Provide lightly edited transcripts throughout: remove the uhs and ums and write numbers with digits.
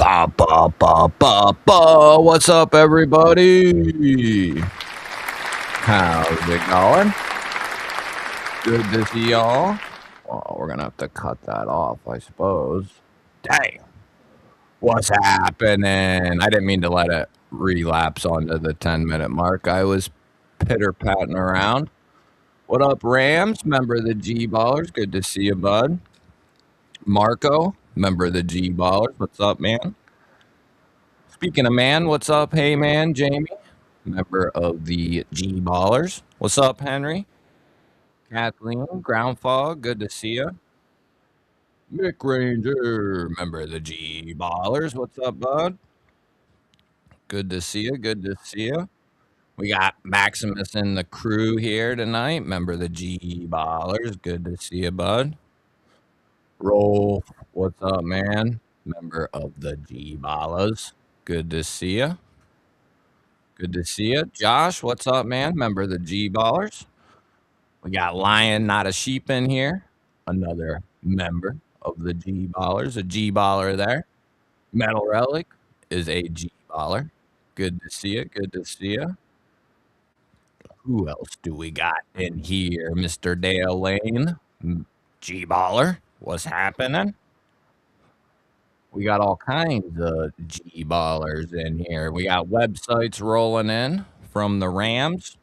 Ba, ba, ba, ba, ba. What's up, everybody? How's it going? Good to see y'all. Well, we're going to have to cut that off, I suppose. Dang. What's happening? I didn't mean to let it relapse onto the 10-minute mark. I was pitter-patting around. What up, Rams? Member of the G-Ballers. Good to see you, bud. Marco, member of the G-Ballers. What's up, man? Speaking of man, what's up? Hey, man, Jamie, member of the G-Ballers. What's up, Henry? Kathleen, Ground Fog, good to see you. Mick Ranger, member of the G-Ballers. What's up, bud? Good to see you. Good to see you. We got Maximus in the crew here tonight, member of the G-Ballers. Good to see you, bud. Rolf, what's up, man? Member of the G-Ballers. Good to see you. Good to see you. Josh, what's up, man? Member of the G-Ballers. We got Lion, not a sheep in here. Another member of the G-Ballers. A G-Baller there. Metal Relic is a G-Baller. Good to see you. Good to see you. Who else do we got in here? Mr. Dale Lane, G-Baller. What's happening? We got all kinds of G-Ballers in here. We got websites rolling in from the Rams.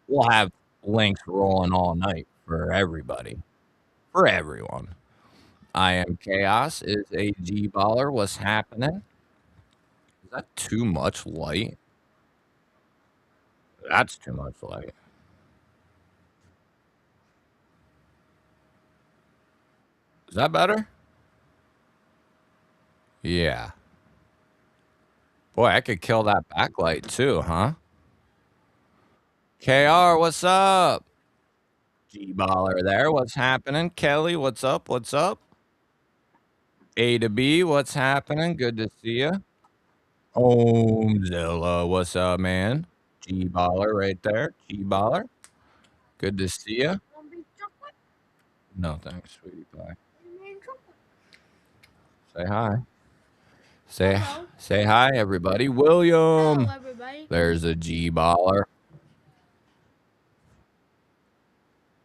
We'll have links rolling all night for everybody, for everyone. I am Chaos is a G baller. What's happening? Is that too much light? That's too much light. Is that better? Yeah. Boy, I could kill that backlight too, huh? KR, what's up? G baller there. What's happening? Kelly, what's up? What's up? A to B, what's happening? Good to see you. Homezilla, what's up, man? G baller right there. G baller. Good to see you. No, thanks, sweetie pie. Say hi. Say Hello. say hi, everybody. William. Hello, everybody. There's a G baller.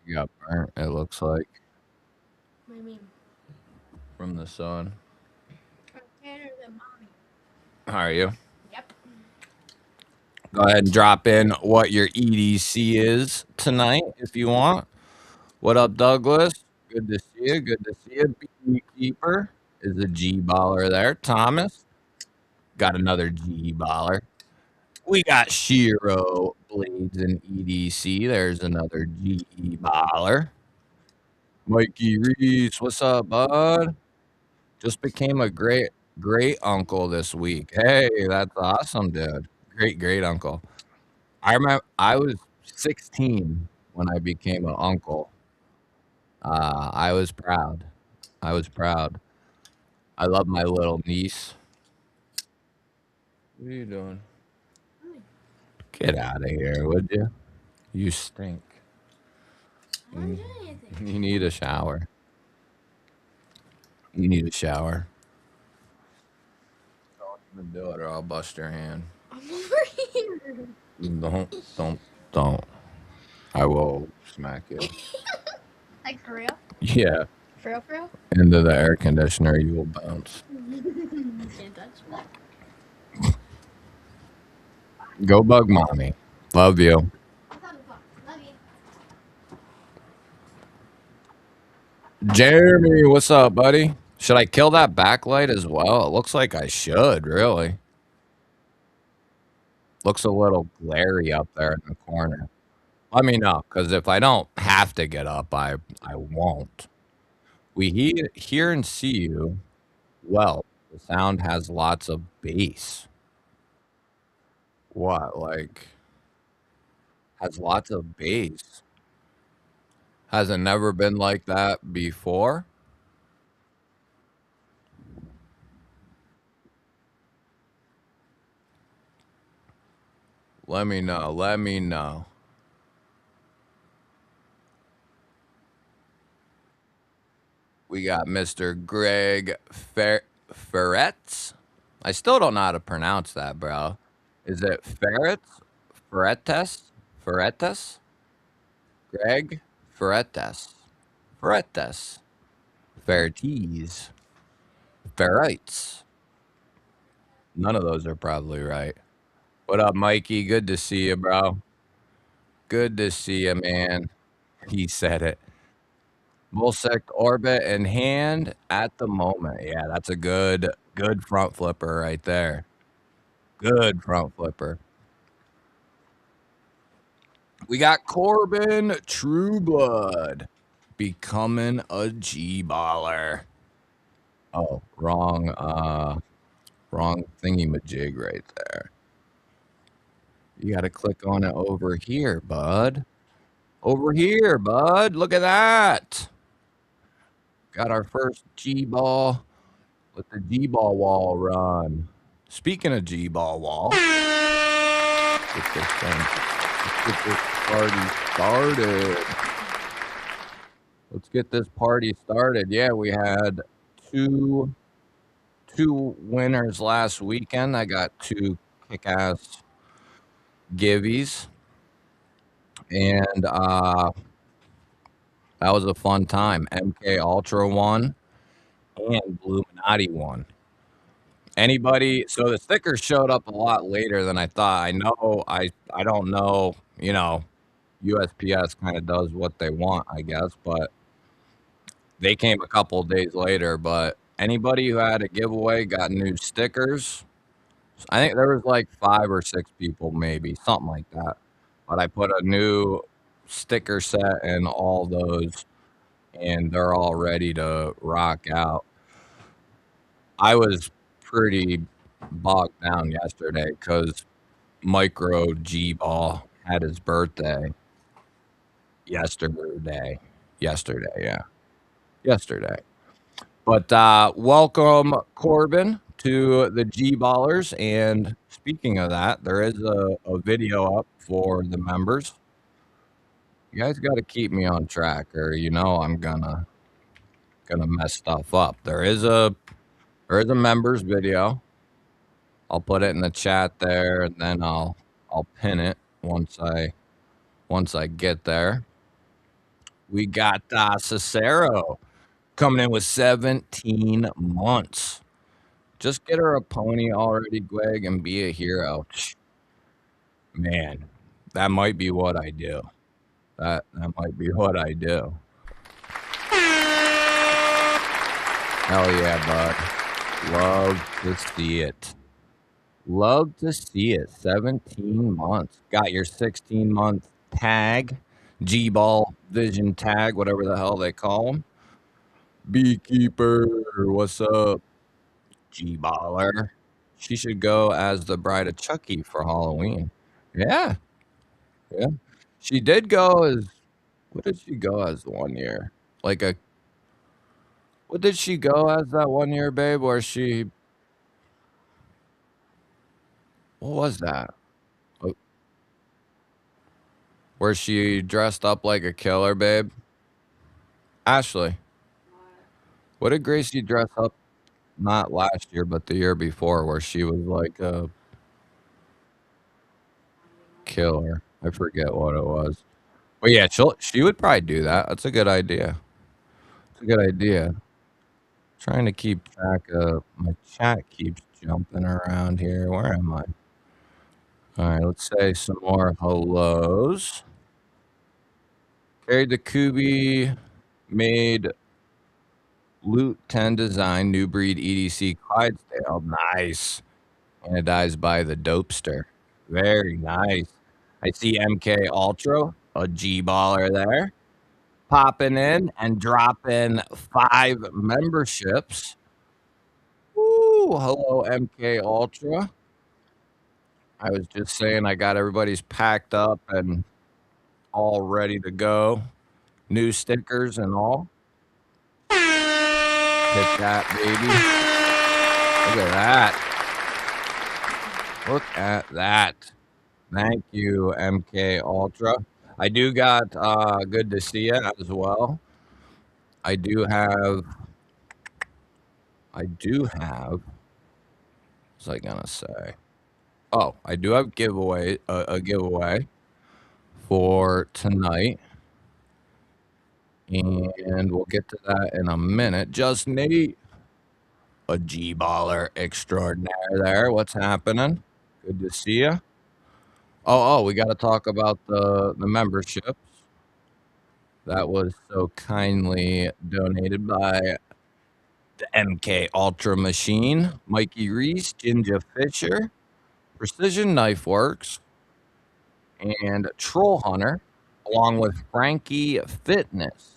You got burnt, it looks like, What do you mean? from the sun. I'm tanner than mommy. How are you? Yep. Go ahead and drop in what your EDC is tonight if you want. What up, Douglas? Good to see you. Good to see you. Beekeeper is a G baller there. Thomas got another G baller. We got Shiro Blades and EDC. There's another G baller. Mikey Reese, what's up, bud? Just became a great uncle this week. Hey, that's awesome, dude. Great uncle. I remember I was 16 when I became an uncle. I was proud. I was proud. I love my little niece. What are you doing? Get out of here, would you? You stink. I didn't do anything. You need a shower. You need a shower. Don't even do it or I'll bust your hand. I'm over here. Don't. I will smack you. Like for real? Yeah. For real? For real? Into the air conditioner, you will bounce. You can't touch me. Go bug mommy. Love you. Love you. Jeremy, what's up, buddy? Should I kill that backlight as well? It looks like I should, really. Looks a little glary up there in the corner. Let me know, because if I don't have to get up, I won't. We hear and see you well. The sound has lots of bass. What? Like, has lots of bass. Has it never been like that before? Let me know. Let me know. We got Mr. Greg Ferrets. I still don't know how to pronounce that, bro. Is it ferrets? Ferretes? Ferretes? Greg? Ferretes. Ferretes. Ferretes. Ferrites. None of those are probably right. What up, Mikey? Good to see you, bro. Good to see you, man. He said it. Bullsect orbit in hand at the moment. Yeah, that's a good front flipper right there. Good front flipper. We got Corbin Trueblood becoming a G-baller. Oh, wrong thingy-majig right there. You got to click on it over here, bud. Over here, bud. Look at that. Got our first G-ball. Let the G-ball wall run. Speaking of G-ball wall, get this thing. Let's get this party started. Let's get this party started. Yeah, we had two winners last weekend. I got two kick-ass givvies, and that was a fun time. MK Ultra won and Illuminati won. Anybody? So the stickers showed up a lot later than I thought. I don't know. USPS kind of does what they want, I guess, but they came a couple of days later. But anybody who had a giveaway got new stickers. I think there was like 5 or 6 people, maybe something like that. But I put a new sticker set in all those, and they're all ready to rock out. I was pretty bogged down yesterday because Micro G Ball had his birthday yesterday. Yeah. Yesterday. But welcome, Corbin, to the G Ballers. And speaking of that, there is a video up for the members. You guys got to keep me on track, or I'm gonna mess stuff up. There is a members video. I'll put it in the chat there, and then I'll pin it once I get there. We got Cicero coming in with 17 months. Just get her a pony already, Greg, and be a hero. Man, that might be what I do. That might be what I do. Hell yeah, bud. Love to see it. Love to see it. 17 months. Got your 16-month tag. G-ball vision tag, whatever the hell they call them. Beekeeper, what's up? G-baller. She should go as the bride of Chucky for Halloween. Yeah. Yeah. She did go as, what did she go as one year? What did she go as that one year, babe? What was that? Uh, Where she dressed up like a killer, babe? Ashley, what did Gracie dress up, not last year, but the year before, where she was like a killer? I forget what it was. But yeah, she would probably do that. That's a good idea. It's a good idea. Trying to keep track of my chat keeps jumping around here. Where am I? All right, let's say some more hellos. Carried the Kubi, made Loot 10 design, new breed EDC Clydesdale. Nice. Anodized by the Dopester. Very nice. I see MK Ultra, a G baller there, popping in and dropping 5 memberships. Ooh, hello, MK Ultra. I was just saying I got everybody's packed up and all ready to go. New stickers and all. Hit that, baby. Look at that. Look at that. Thank you, MK Ultra. I do got good to see you as well. I do have I do have. What was I gonna say? Oh, I do have a giveaway for tonight, and we'll get to that in a minute. Just Nate, a G-baller extraordinaire there. What's happening? Good to see you. We got to talk about the memberships that was so kindly donated by the MK Ultra Machine, Mikey Reese, Ginger Fisher, Precision Knife Works, and Troll Hunter, along with Frankie Fitness.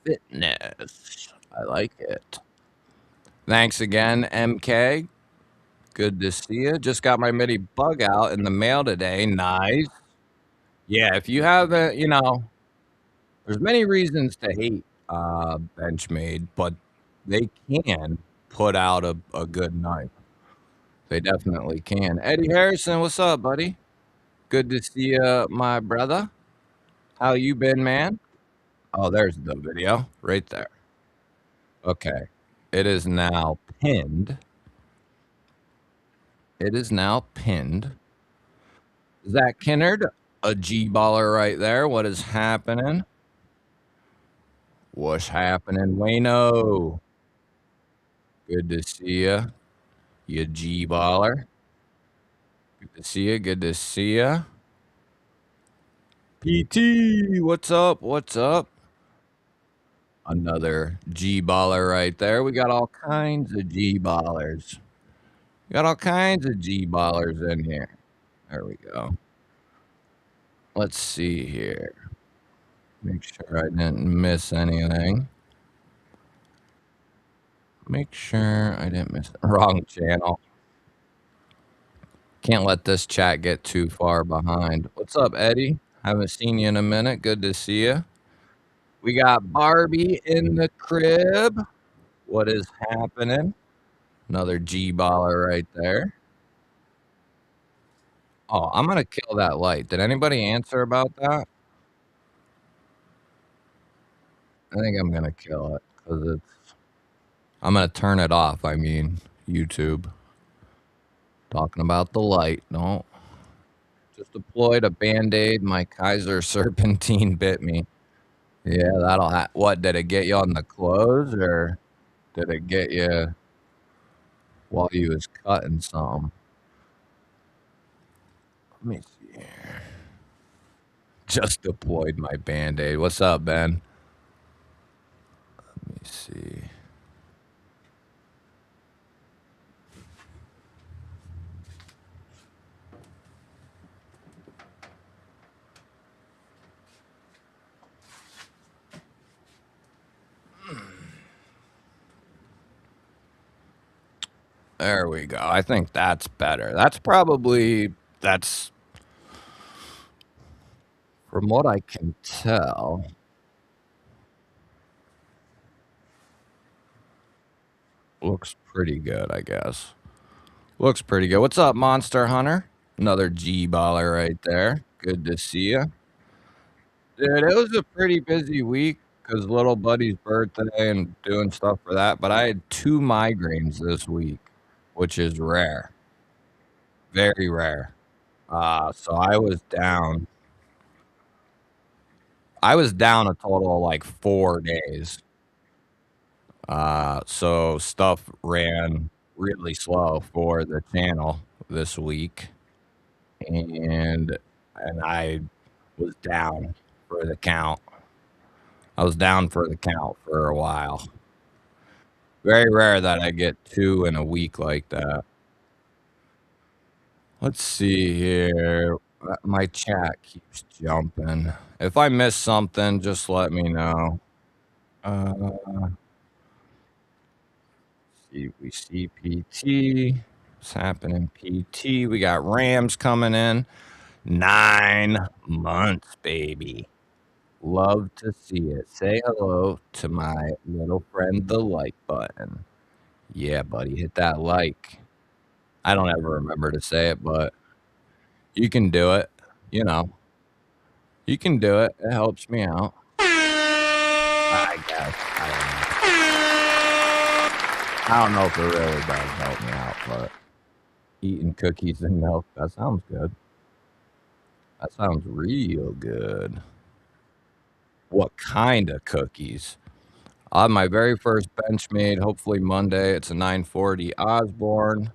I like it. Thanks again, MK. Good to see you. Just got my mini bug out in the mail today. Nice. Yeah, if you haven't, there's many reasons to hate Benchmade, but they can put out a good knife. They definitely can. Eddie Harrison, what's up, buddy? Good to see you, my brother. How you been, man? Oh, there's the video right there. Okay. It is now pinned. It is now pinned. Zach Kinnard, a G baller right there. What is happening? What's happening, Wayno? Good to see you, you G baller. Good to see you. Good to see you. PT, what's up? What's up? Another G baller right there. We got all kinds of G ballers. We got all kinds of G ballers in here. There we go. Let's see here. Make sure I didn't miss anything. Make sure I didn't miss the wrong channel. Can't let this chat get too far behind. What's up, Eddie? Haven't seen you in a minute. Good to see you. We got Barbie in the crib. What is happening? Another G baller right there. Oh, I'm gonna kill that light. Did anybody answer about that? I think I'm gonna kill it because it's. I'm gonna turn it off. I mean, YouTube. Talking about the light. No. Just deployed a band-aid. My Kaiser Serpentine bit me. Yeah, that'll what, did it get you on the clothes or did it get you while you was cutting something? Let me see here. Just deployed my band-aid. What's up, Ben? Let me see. There we go. I think that's better. That's from what I can tell. Looks pretty good, I guess. Looks pretty good. What's up, Monster Hunter? Another G baller right there. Good to see you. Dude, it was a pretty busy week because little buddy's birthday and doing stuff for that. But I had 2 migraines this week, which is rare, very rare. So I was down. I was down a total of like 4 days. So stuff ran really slow for the channel this week, and I was down for the count. I was down for the count for a while. Very rare that I get 2 in a week like that. Let's see here. My chat keeps jumping. If I miss something, just let me know. We see PT. What's happening, PT? We got Rams coming in. 9 months, baby. Love to see it. Say hello to my little friend, the like button. Yeah, buddy, hit that like. I don't ever remember to say it, but you can do it. You know, you can do it. It helps me out. I guess. I don't know. I don't know if it really does help me out, but eating cookies and milk, that sounds good. That sounds real good. What kind of cookies? On my very first Benchmade, hopefully Monday, it's a 940 Osborne.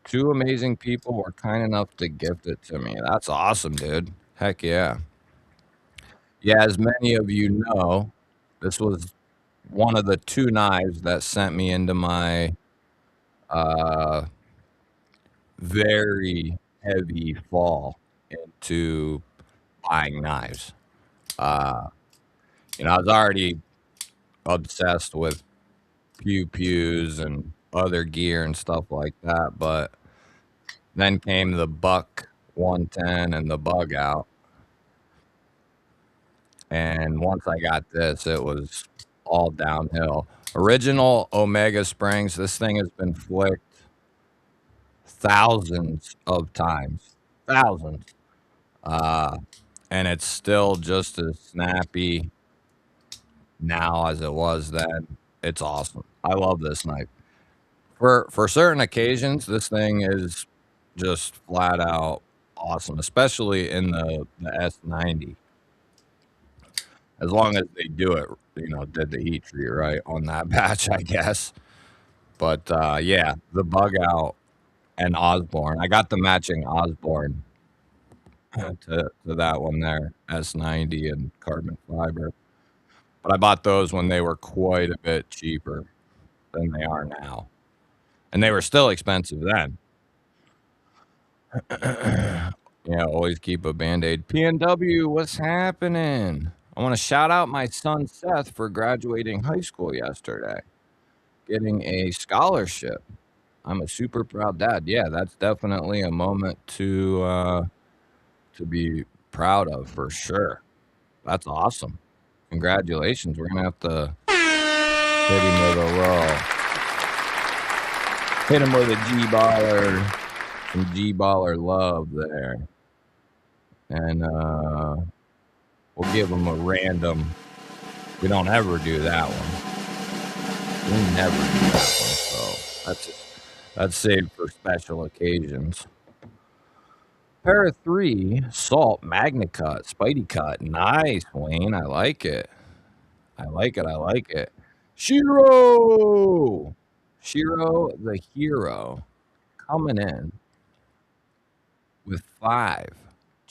Two amazing people were kind enough to gift it to me. That's awesome, dude. Heck yeah. Yeah, as many of you know, this was one of the two knives that sent me into my uh, very heavy fall into buying knives. Uh, I was already obsessed with pew pews and other gear and stuff like that, but then came the Buck 110 and the Bug Out. And once I got this, it was all downhill. Original Omega Springs, this thing has been flicked thousands of times. Thousands. Uh, and it's still just as snappy now as it was then. It's awesome. I love this knife. For certain occasions, this thing is just flat out awesome, especially in the S90. As long as they do it, did the heat treat right on that batch, I guess. But yeah, the Bug Out and Osborne. I got the matching Osborne to that one there, S90 and carbon fiber. But I bought those when they were quite a bit cheaper than they are now. And they were still expensive then. Yeah, always keep a Band-Aid. PNW, what's happening? I want to shout out my son Seth for graduating high school yesterday, getting a scholarship. I'm a super proud dad. Yeah, that's definitely a moment to be proud of for sure. That's awesome. Congratulations. We're gonna have to hit him with a G baller, some G baller love there, and we'll give him a random. We don't ever do that one. We never do that one. So that's saved for special occasions. Pair of 3 salt magna cut, Spidey cut. Nice, Wayne. I like it. I like it. I like it. Shiro the hero coming in with 5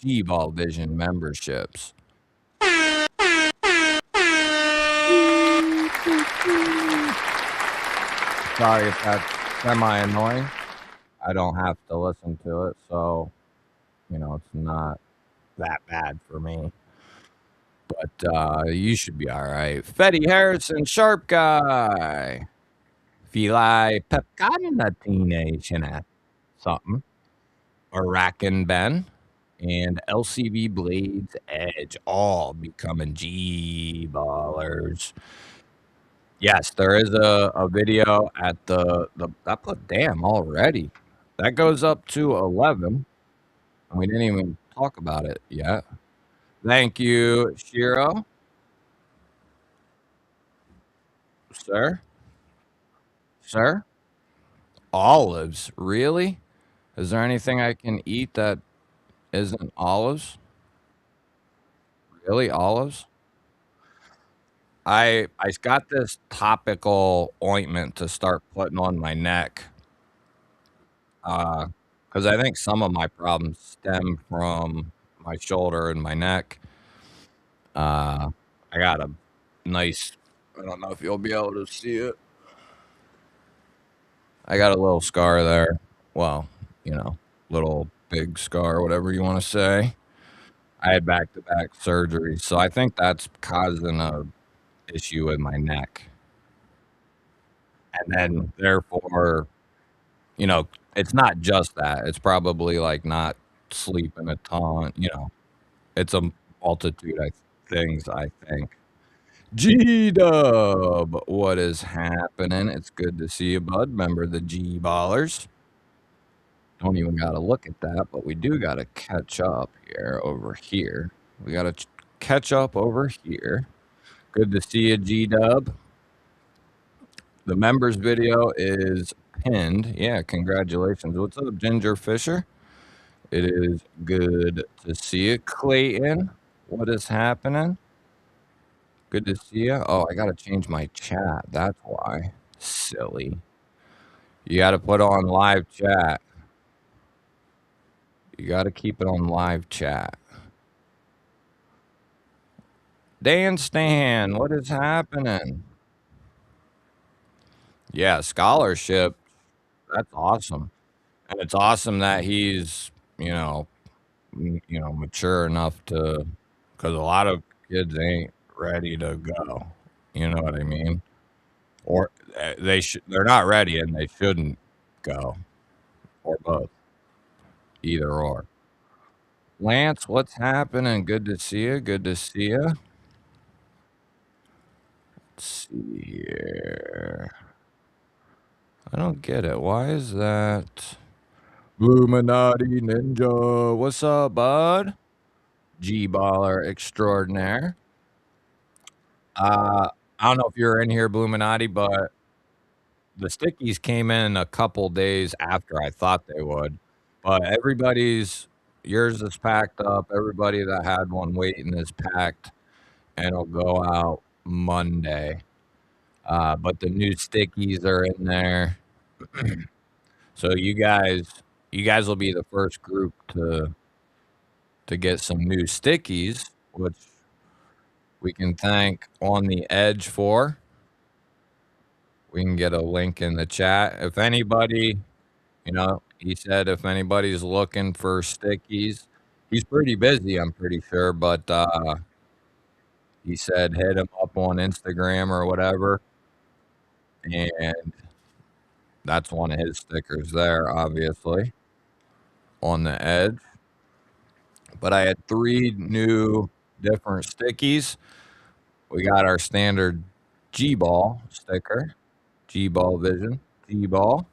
GBall Vision memberships. Sorry if that's semi annoying. I don't have to listen to it, so it's not that bad for me. But you should be all right. Fetty Harrison, Sharp Guy. Feli Pepcotinatina something. Arakan Ben. And LCV Blades Edge all becoming G-ballers. Yes, there is a video at that put damn already. That goes up to 11. And we didn't even talk about it yet. Thank you, Shiro. Sir? Sir? Olives? Really? Is there anything I can eat that isn't olives? Really? Olives? I got this topical ointment to start putting on my neck. Because I think some of my problems stem from my shoulder and my neck. I got a nice, I don't know if you'll be able to see it. I got a little scar there. Well, little big scar, whatever you want to say. I had back-to-back surgeries, so I think that's causing a issue with my neck. And then therefore, it's not just that. It's probably like not sleeping a ton, it's a multitude of things, I think. G Dub, what is happening? It's good to see you, bud. Remember the G Ballers. Don't even got to look at that, but we do got to catch up here over here. We got to catch up over here. Good to see you, G Dub. The members video is pinned. Yeah, congratulations. What's up, Ginger Fisher? It is good to see you, Clayton. What is happening? Good to see you. Oh, I gotta change my chat. That's why. Silly. You gotta put on live chat. You gotta keep it on live chat. Dan Stan, what is happening? Yeah, scholarship. That's awesome. And it's awesome that he's, mature enough to, because a lot of kids ain't ready to go. You know what I mean? Or they're not ready and they shouldn't go, or both, either or. Lance, what's happening? Good to see you. Good to see you. Let's see here. I don't get it. Why is that? Illuminati Ninja. What's up, bud? G-baller extraordinaire. I don't know if you're in here, Illuminati, but the stickies came in a couple days after I thought they would. But yours is packed up. Everybody that had one waiting is packed, and it'll go out Monday. But the new stickies are in there, so you guys will be the first group to get some new stickies, which we can thank On the Edge for. We can get a link in the chat. If anybody, he said if anybody's looking for stickies, he's pretty busy, I'm pretty sure, but he said hit him up on Instagram or whatever. And that's one of his stickers there, obviously, On the Edge. But I had 3 new different stickies. We got our standard GBall sticker, GBall Vision, GBall.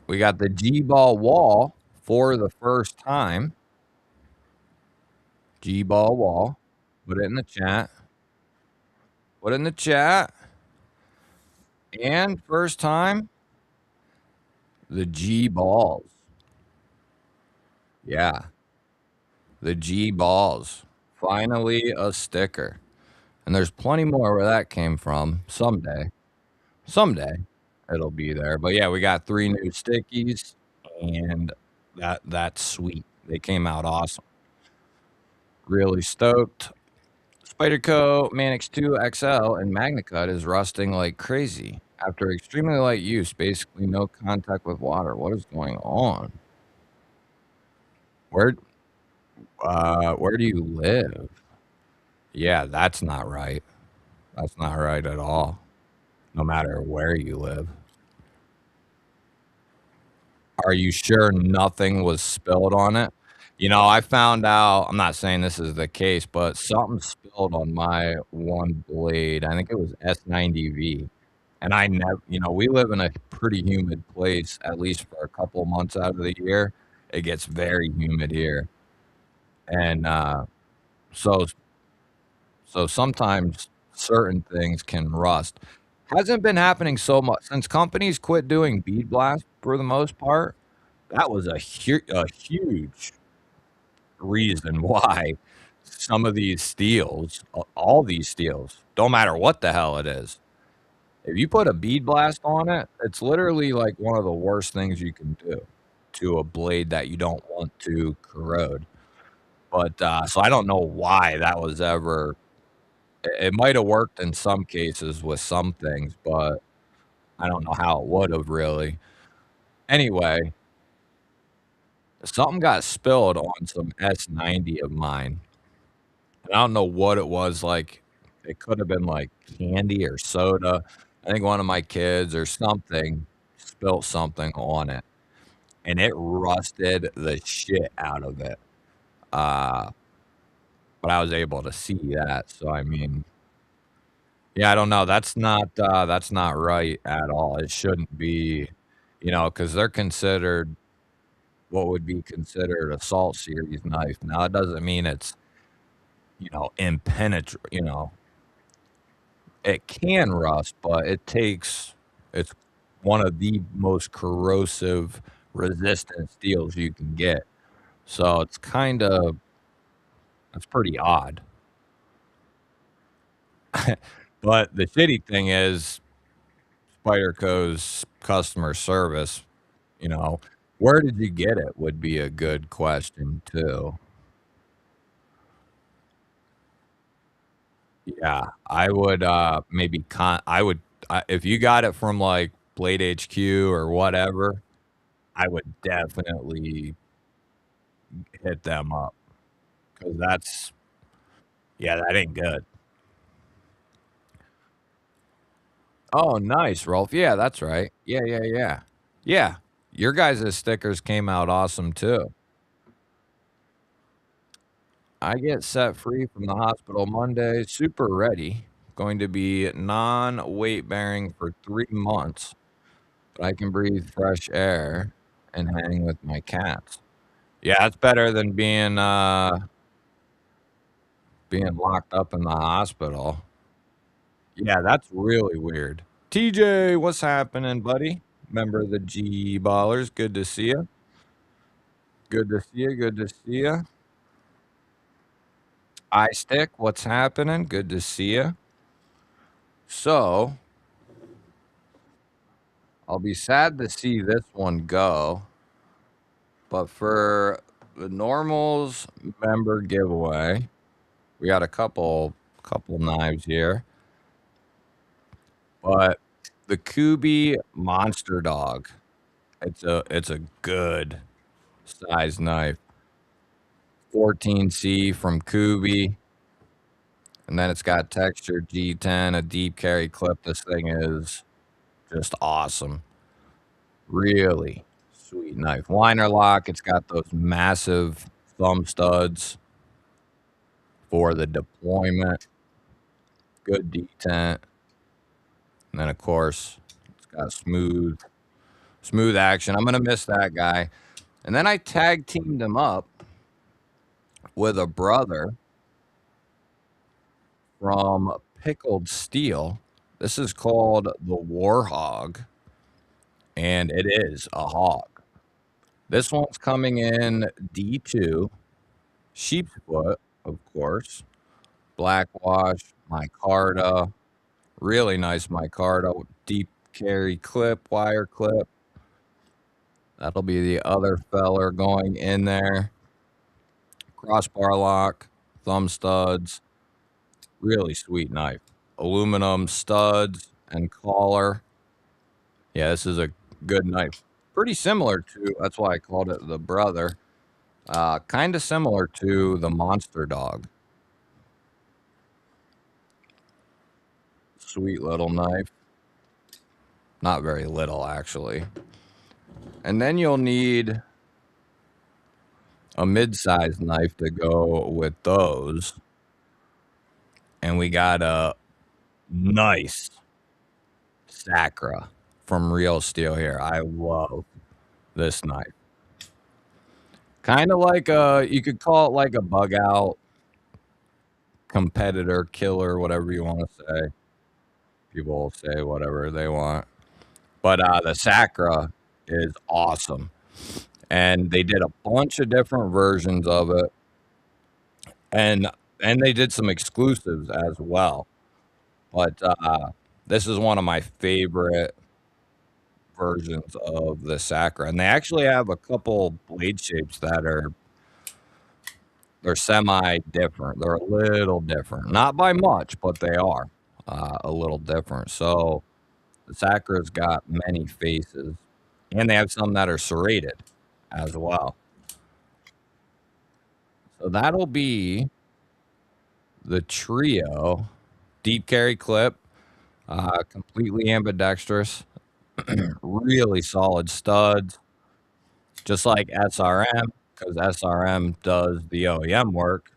We got the GBall wall for the first time. GBall wall. Put it in the chat. Put it in the chat. And first time, the G balls. Yeah. The G balls. Finally a sticker. And there's plenty more where that came from. Someday. Someday it'll be there. But yeah, we got 3 new stickies, and that's sweet. They came out awesome. Really stoked. Spyderco Manix 2 XL and MagnaCut is rusting like crazy. After extremely light use, basically no contact with water. What is going on? Where where do you live? Yeah, that's not right. That's not right at all. No matter where you live. Are you sure nothing was spilled on it? I found out, I'm not saying this is the case, but something spilled on my one blade. I think it was S90V. And I never, we live in a pretty humid place, at least for a couple months out of the year. It gets very humid here. And so so sometimes certain things can rust. Hasn't been happening so much since companies quit doing bead blast for the most part. That was a huge reason why some of these steels, all these steels, don't matter what the hell it is. If you put a bead blast on it, it's literally like one of the worst things you can do to a blade that you don't want to corrode. But so I don't know why that was ever. It might have worked in some cases with some things, but I don't know how it would have really. Anyway, something got spilled on some S90 of mine. And I don't know what it was, like, it could have been, like, candy or soda. I think one of my kids or something spilt something on it, and it rusted the shit out of it. Uh, but I was able to see that, so, I mean, yeah, I don't know. That's not right at all. It shouldn't be, because they're considered what would be considered a Salt Series knife. Now, it doesn't mean it's, impenetrable, It can rust, but it's one of the most corrosive resistant steels you can get. So it's pretty odd. But the shitty thing is Spyderco's customer service, you know, where did you get it would be a good question too. Yeah, I would, maybe if you got it from, like, Blade HQ or whatever, I would definitely hit them up because yeah, that ain't good. Oh, nice, Rolf. Yeah, that's right. Yeah, yeah, yeah. Yeah, your guys' stickers came out awesome too. I get set free from the hospital Monday, super ready, going to be non-weight bearing for 3 months, but I can breathe fresh air and hang with my cats. Yeah, it's better than being locked up in the hospital. Yeah, that's really weird. TJ, what's happening, buddy? Member of the G Ballers. Good to see you. Good to see you. Good to see you. I stick. What's happening? Good to see you. So, I'll be sad to see this one go, but for the normals member giveaway, we got a couple knives here. But the Kubi Monster Dog, it's a good size knife. 14C from Kubi, and then it's got textured G10, a deep carry clip. This thing is just awesome. Really sweet knife. Liner lock. It's got those massive thumb studs for the deployment. Good detent. And then of course it's got smooth action. I'm gonna miss that guy. And then I tag teamed him up with a brother from Pickled Steel. This is called the Warhog, and it is a hog. This one's coming in D2, sheep's foot, of course, blackwash, micarta, really nice micarta, deep carry clip, wire clip. That'll be the other feller going in there. Crossbar lock, thumb studs, really sweet knife. Aluminum studs and collar. Yeah, this is a good knife. Pretty similar to, that's why I called it the brother. Kind of similar to the Monster Dog. Sweet little knife. Not very little, actually. And then you'll need a mid-sized knife to go with those. And we got a nice Sacra from Real Steel here. I love this knife. Kind of like you could call it like a bug out competitor, killer, whatever you want to say. People will say whatever they want. But the Sacra is awesome. And they did a bunch of different versions of it. And they did some exclusives as well. But this is one of my favorite versions of the Sacra. And they actually have a couple blade shapes that they're semi different. They're a little different. Not by much, but they are a little different. So the Sacra's got many faces. And they have some that are serrated as well. So that'll be the trio. Deep carry clip, completely ambidextrous, really solid studs, just like SRM, because SRM does the OEM work.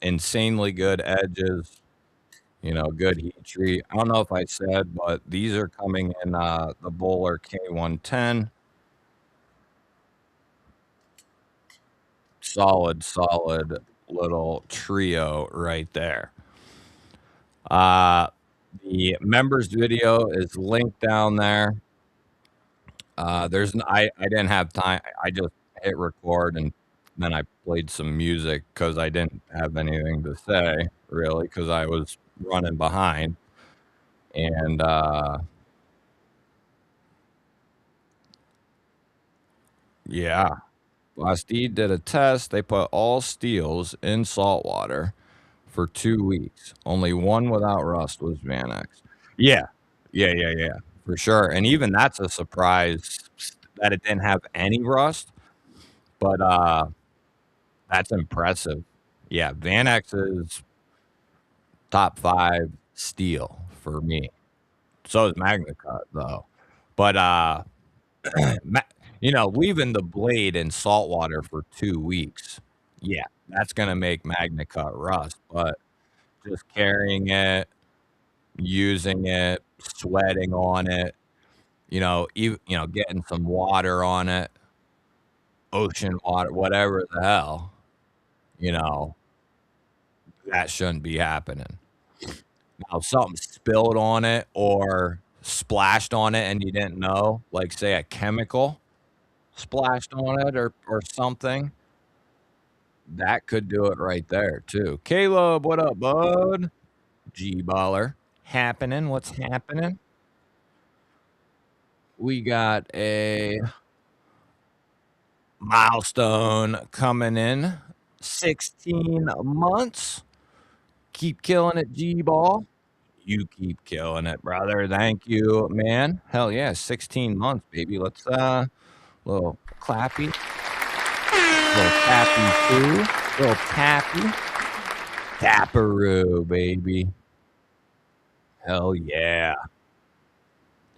Insanely good edges, good heat treat. I don't know if I said, but these are coming in the Bowler K110. Solid little trio right there. Uh, The members video is linked down there. I didn't have time. I just hit record and then I played some music because I didn't have anything to say really because I was running behind. And yeah, Bastide did a test. They put all steels in salt water for 2 weeks. Only one without rust was Van X. Yeah, yeah, for sure. And even that's a surprise that it didn't have any rust. But that's impressive. Yeah, Van X is top 5 steel for me. So is Magna Cut though. But ma leaving the blade in salt water for 2 weeks, yeah, that's gonna make Magna Cut rust, but just carrying it, using it, sweating on it, getting some water on it, ocean water, whatever the hell, you know, that shouldn't be happening. Now, if something spilled on it or splashed on it and you didn't know, like, say, a chemical splashed on it or something, that could do it right there too. Caleb, what up, bud? G-baller. Happening, what's happening? We got a milestone coming in. 16 months. Keep killing it, G-ball. You keep killing it, brother. Thank you, man. Hell yeah, 16 months, baby. Let's little clappy, little tappy too, little tappy, tapperoo, baby. Hell yeah,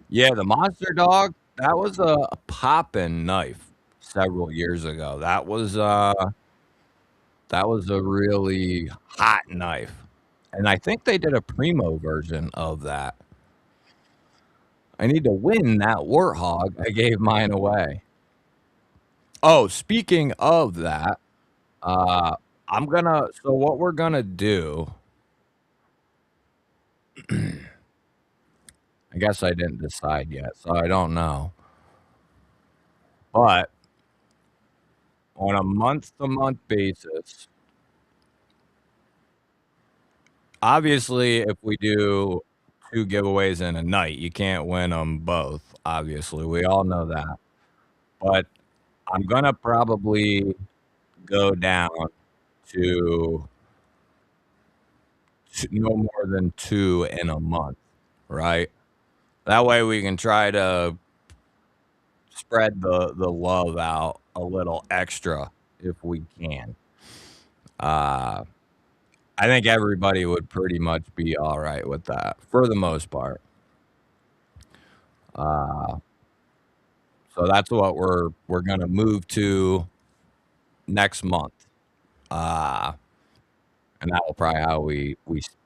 yeah. The monster dog. That was a poppin' knife several years ago. That was a really hot knife, and I think they did a primo version of that. I need to win that warthog. I gave mine away. Oh, speaking of that, uh, so what we're gonna do, I guess I didn't decide yet, so I don't know. But on a month-to-month basis, obviously, if we do 2 giveaways in a night, you can't win them both, obviously, we all know that. But I'm gonna probably go down to no more than 2 in a month, right? That way we can try to spread the love out a little extra if we can. Uh, I think everybody would pretty much be all right with that for the most part. Uh, so that's what we're gonna move to next month. Uh, and that will probably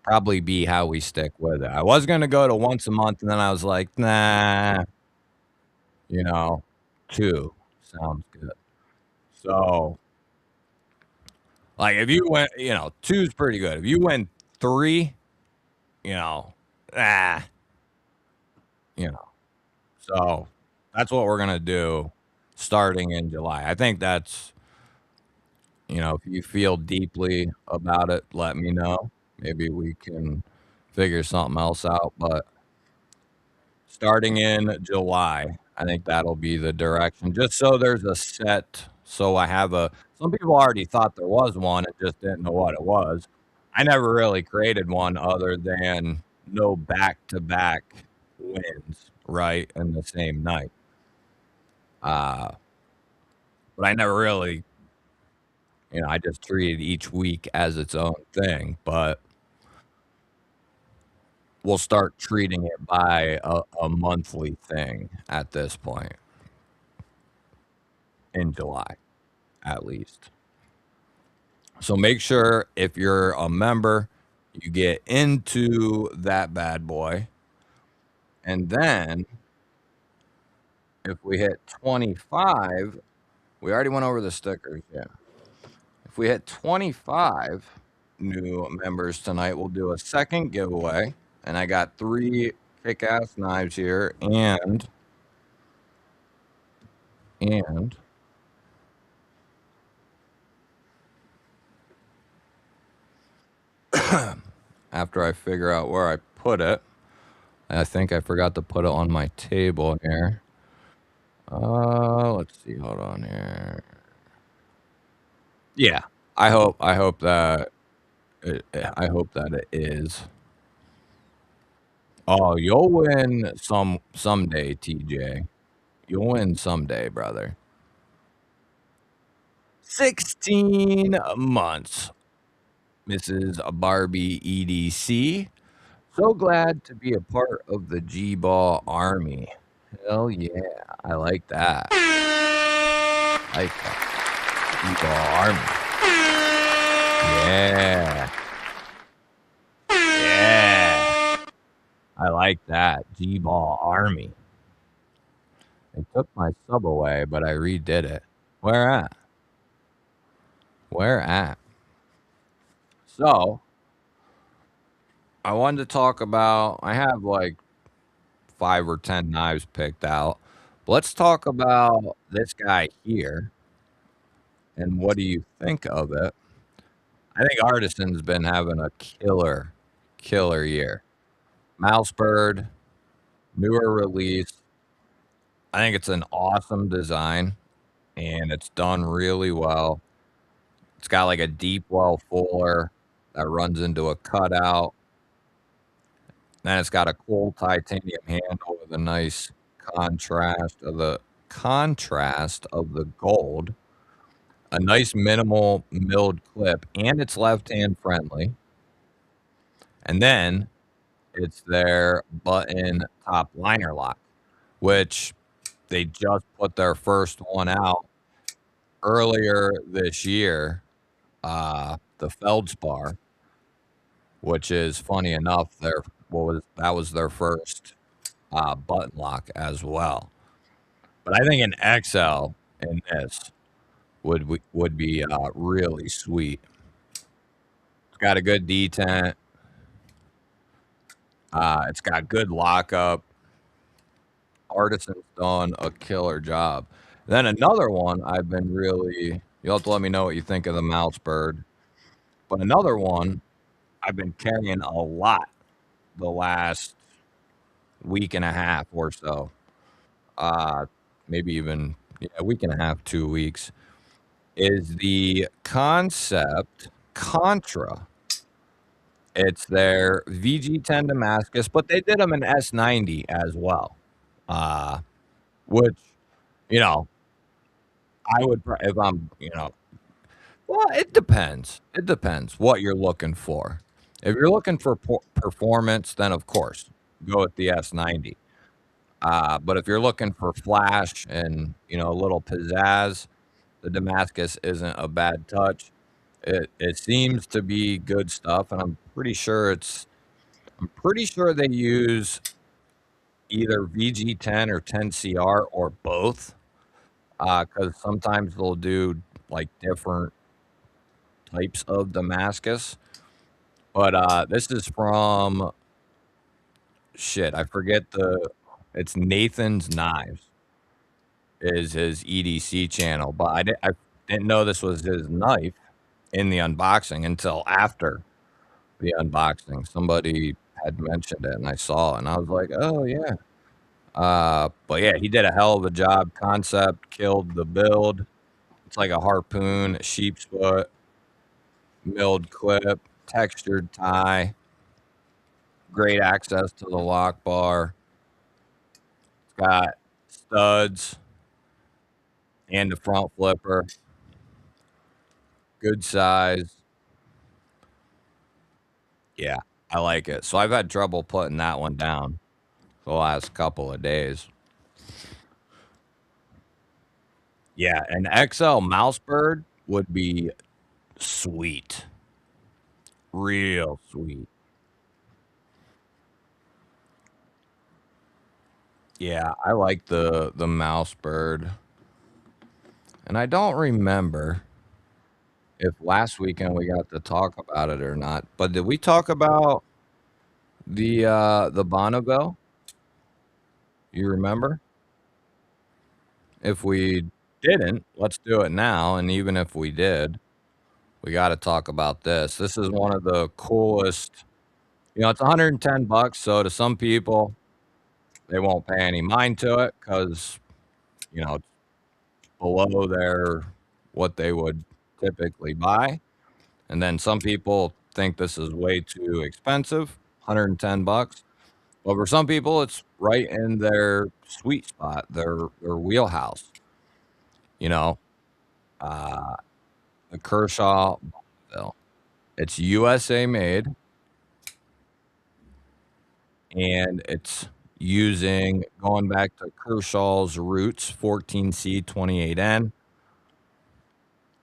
probably be how we stick with it. I was gonna go to once a month, and then I was like, nah, you know, 2 sounds good. So like if you went, 2's pretty good. If you went 3, you know, ah, you know. So that's what we're gonna do starting in July. I think that's, if you feel deeply about it, let me know. Maybe we can figure something else out. But starting in July, I think that'll be the direction. Just so there's a set. So I have some people already thought there was one and just didn't know what it was. I never really created one other than no back to back wins, right, in the same night. Uh, but I never really, I just treated each week as its own thing. But we'll start treating it by a monthly thing at this point in July, at least. So make sure if you're a member, you get into that bad boy. And then if we hit 25, we already went over the stickers. Yeah. If we hit 25 new members tonight, we'll do a second giveaway. and I got 3 kick-ass knives here, and after I figure out where I put it, I think I forgot to put it on my table here. Let's see. Hold on here. Yeah, I hope that I hope that it is. Oh, you'll win someday, TJ. You'll win someday, brother. 16 months, Mrs. Barbie EDC. So glad to be a part of the GBall army. Hell yeah, I like that. I like that. GBall army. Yeah. Yeah. I like that. GBall army. They took my sub away, but I redid it. Where at? Where at? So, I wanted to talk about, I have like 5 or 10 knives picked out. But let's talk about this guy here and what do you think of it? I think Artisan's been having a killer year. Mousebird, newer release. I think it's an awesome design and it's done really well. It's got like a deep well fuller that runs into a cutout. Then it's got a cool titanium handle with a nice contrast of the gold. A nice minimal milled clip, and it's left-hand friendly. And then it's their button top liner lock, which they just put their first one out earlier this year, the Feldspar, which is funny enough, that was their first button lock as well. But I think an XL in this would be really sweet. It's got a good detent. It's got good lockup. Artisan's done a killer job. Then another one I've been really. You'll have to let me know what you think of the mouse bird. But another one I've been carrying a lot the last week and a half or so. Uh, Maybe even a week and a half, 2 weeks. Is the Concept Contra. It's their VG10 Damascus, but they did them in S90 as well. Uh, which, you know, I would, if I'm, well, it depends. It depends what you're looking for. If you're looking for performance, then of course, go with the S90. But if you're looking for flash and, a little pizzazz, the Damascus isn't a bad touch. It seems to be good stuff, and I'm pretty sure they use either VG10 or 10CR or both, because sometimes they'll do like different types of Damascus. But this is from shit. I forget It's Nathan's Knives is his EDC channel, but I didn't know this was his knife in the unboxing until after the unboxing. Somebody had mentioned it, and I saw it, and I was like, oh yeah. But yeah, he did a hell of a job. Concept killed the build. It's like a harpoon, sheep's foot, milled clip, textured tie, great access to the lock bar. It's got studs and the front flipper. Good size. Yeah, I like it. So I've had trouble putting that one down the last couple of days. Yeah, an XL Mousebird would be sweet. Real sweet. Yeah, I like the Mousebird. And I don't remember if last weekend we got to talk about it or not. But did we talk about The Bonneville, you remember? If we didn't, let's do it now, and even if we did, we gotta talk about this. This is one of the coolest, it's 110 bucks, so to some people, they won't pay any mind to it because it's below their what they would typically buy, and then some people think this is way too expensive, 110 bucks. But for some people, it's right in their sweet spot, their wheelhouse, you know, uh, the Kershaw Bonneville. It's USA made, and it's using going back to Kershaw's roots, 14C 28N.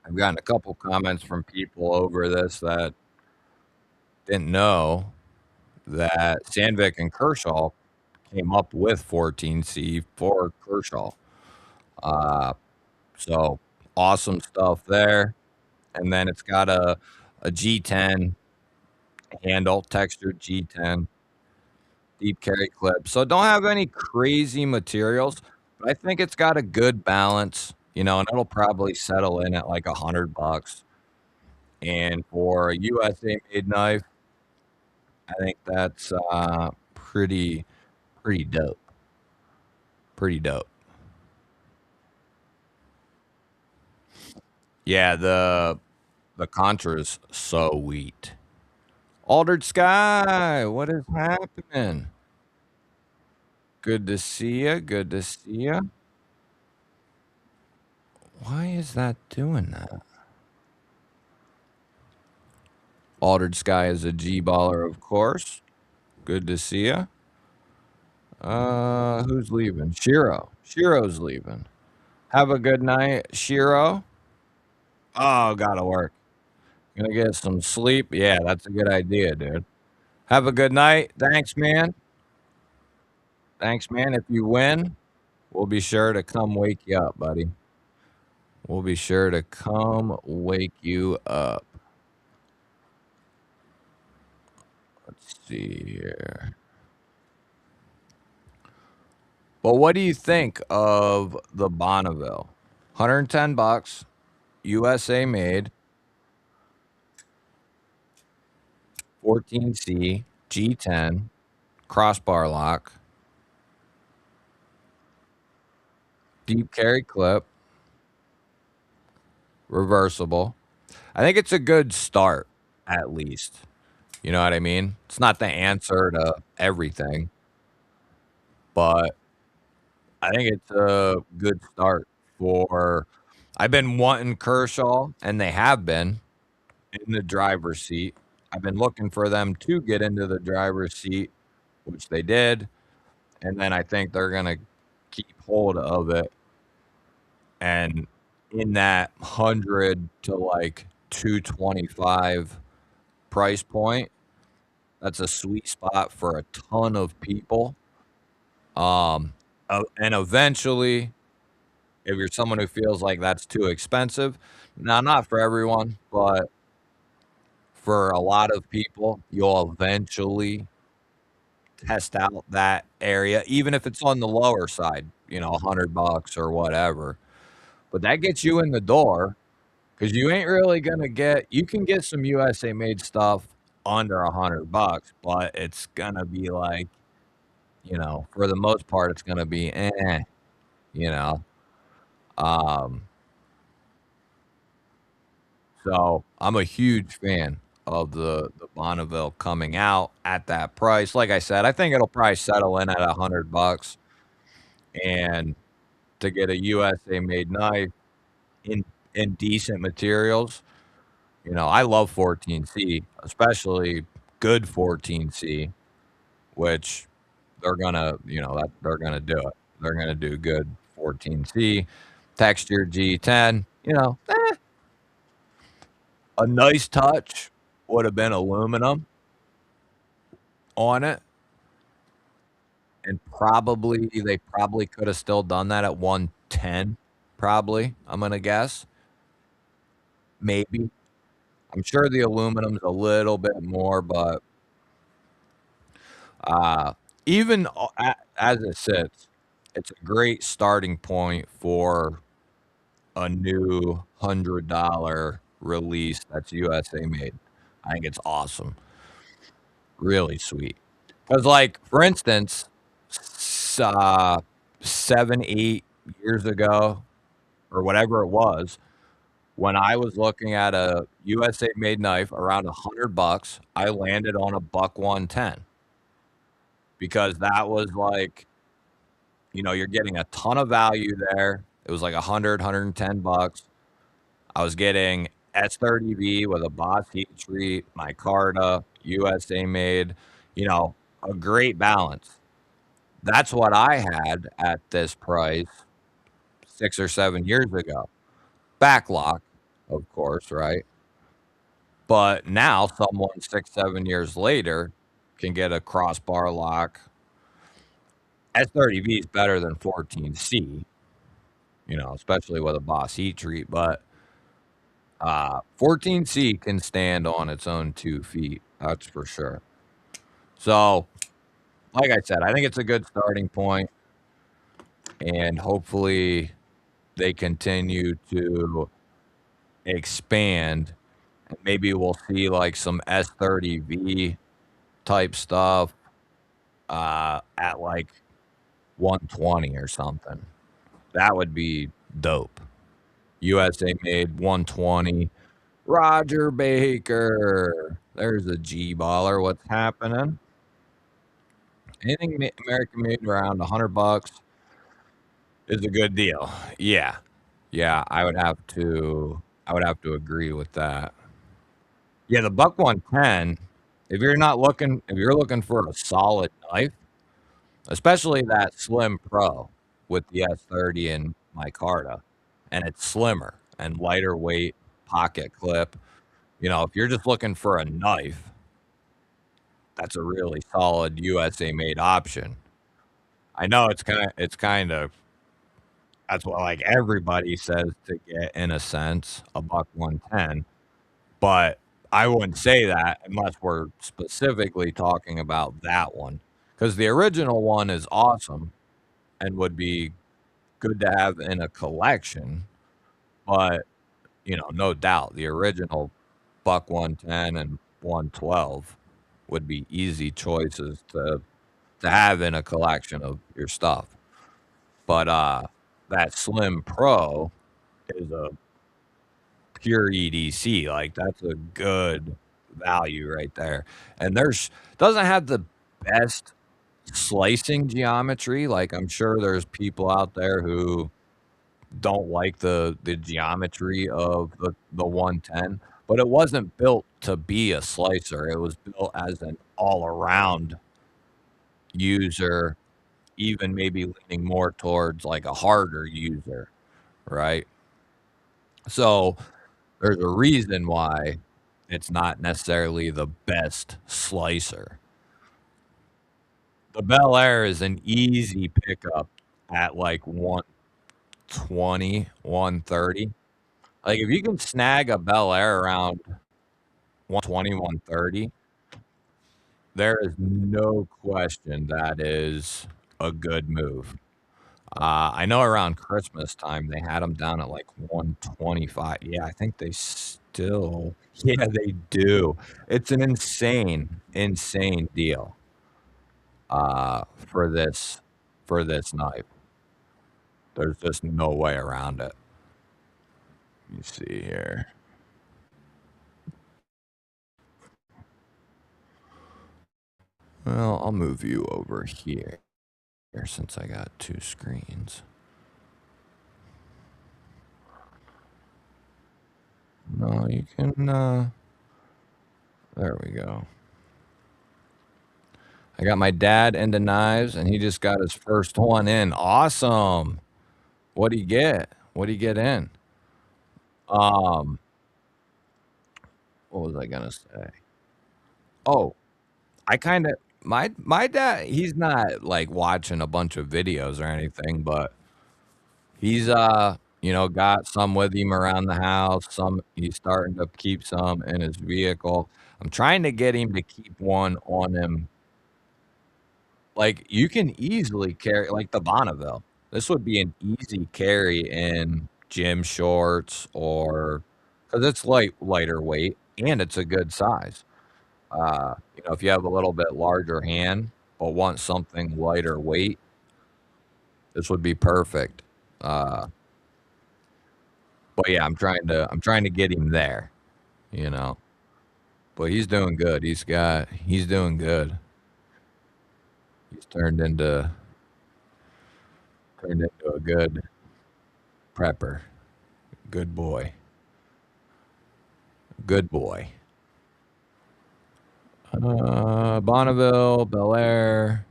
I've gotten a couple comments from people over this that didn't know that Sandvik and Kershaw came up with 14C for Kershaw. Uh, so awesome stuff there. And then it's got a G10 handle, textured G10, deep carry clip. So don't have any crazy materials, but I think it's got a good balance, and it'll probably settle in at like $100. And for a USA made knife, I think that's pretty dope. Pretty dope. Yeah, the Contra's so wheat. Altered Sky, what is happening? Good to see you. Good to see you. Why is that doing that? Altered Sky is a G baller, of course. Good to see you. Who's leaving? Shiro. Shiro's leaving. Have a good night, Shiro. Oh, gotta work. Gonna get some sleep. Yeah, that's a good idea, dude. Have a good night. Thanks, man. Thanks, man. If you win, we'll be sure to come wake you up, buddy. We'll be sure to come wake you up. Let's see here. Well, what do you think of the Bonneville? 110 bucks, USA made, 14C, G10, crossbar lock, deep carry clip, reversible. I think it's a good start, at least. You know what I mean? It's not the answer to everything, but I think it's a good start for. I've been wanting Kershaw, and they have been in the driver's seat. I've been looking for them to get into the driver's seat, which they did, and then I think they're gonna keep hold of it. And in that 100 to like 225 price point, that's a sweet spot for a ton of people. And eventually, if you're someone who feels like that's too expensive, now not for everyone, but for a lot of people, you'll eventually test out that area, even if it's on the lower side, $100 or whatever. But that gets you in the door because you ain't really gonna get. You can get some USA made stuff under $100, but it's gonna be like, for the most part, it's gonna be you know. Um, so I'm a huge fan of the Bonneville coming out at that price. Like I said, I think it'll probably settle in at $100, and to get a USA made knife in decent materials. I love 14C, especially good 14C, which that they're gonna do it. They're gonna do good 14C, texture G10. A nice touch would have been aluminum on it, and they probably could have still done that at 110. Probably, I'm gonna guess. Maybe. I'm sure the aluminum's a little bit more, but Uh, even as it sits, it's a great starting point for a new $100 release that's USA made. I think it's awesome. Really sweet. Because, like, for instance, 7, 8 years ago, or whatever it was, when I was looking at a USA made knife around $100, I landed on a buck 110 because that was like, you're getting a ton of value there. It was like 110 bucks. I was getting S30V with a Boss heat treat, micarta, USA made, a great balance. That's what I had at this price 6 or 7 years ago. Backlock, of course, right? But now someone 6, 7 years later can get a crossbar lock. S30V is better than 14C, especially with a Boss heat treat, but 14C can stand on its own 2 feet, that's for sure. So, like I said, I think it's a good starting point, and hopefully they continue to expand, and maybe we'll see, like, some S30V type stuff, at, like, 120 or something. That would be dope. USA made 120. Roger Baker. There's a G baller. What's happening? Anything American made around $100 is a good deal. Yeah. Yeah, I would have to agree with that. Yeah, the buck 110, if you're looking for a solid knife, especially that Slim Pro with the S30 and micarta, and it's slimmer and lighter weight, pocket clip. If you're just looking for a knife, that's a really solid USA made option. I know it's kind of that's what, like, everybody says to get, in a sense, a buck 110, but I wouldn't say that unless we're specifically talking about that one, because the original one is awesome and would be good to have in a collection, but, no doubt, the original buck 110 and 112 would be easy choices to have in a collection of your stuff. But, that Slim Pro is a pure EDC, like, that's a good value right there, and there's doesn't have the best slicing geometry, like, I'm sure there's people out there who don't like the geometry of the 110, but it wasn't built to be a slicer, it was built as an all-around user, even maybe leaning more towards, like, a harder user, right? So, there's a reason why it's not necessarily the best slicer. The Bel Air is an easy pickup at, like, 120, 130. Like, if you can snag a Bel Air around 120, 130, there is no question that is a good move. I know around Christmas time, they had them down at, like, 125. Yeah, I think they still yeah, they do. It's an insane, insane deal, for this knife. There's just no way around it. Let me see here. Well, I'll move you over here since I got 2 screens. No, you can, there we go. I got my dad into knives, and he just got his first one in. Awesome. What'd he get? What'd he get in? Um, what was I gonna say? Oh, I kinda my dad, he's not, like, watching a bunch of videos or anything, but he's, got some with him around the house, some he's starting to keep some in his vehicle. I'm trying to get him to keep one on him Like, you can easily carry like the Bonneville. This would be an easy carry in gym shorts or because it's lighter weight and it's a good size. If you have a little bit larger hand but want something lighter weight, this would be perfect. Uh, but yeah, I'm trying to get him there, you know. But he's doing good. He's doing good. He's turned into a good prepper. Good boy. Good boy. Bonneville, Bel Air.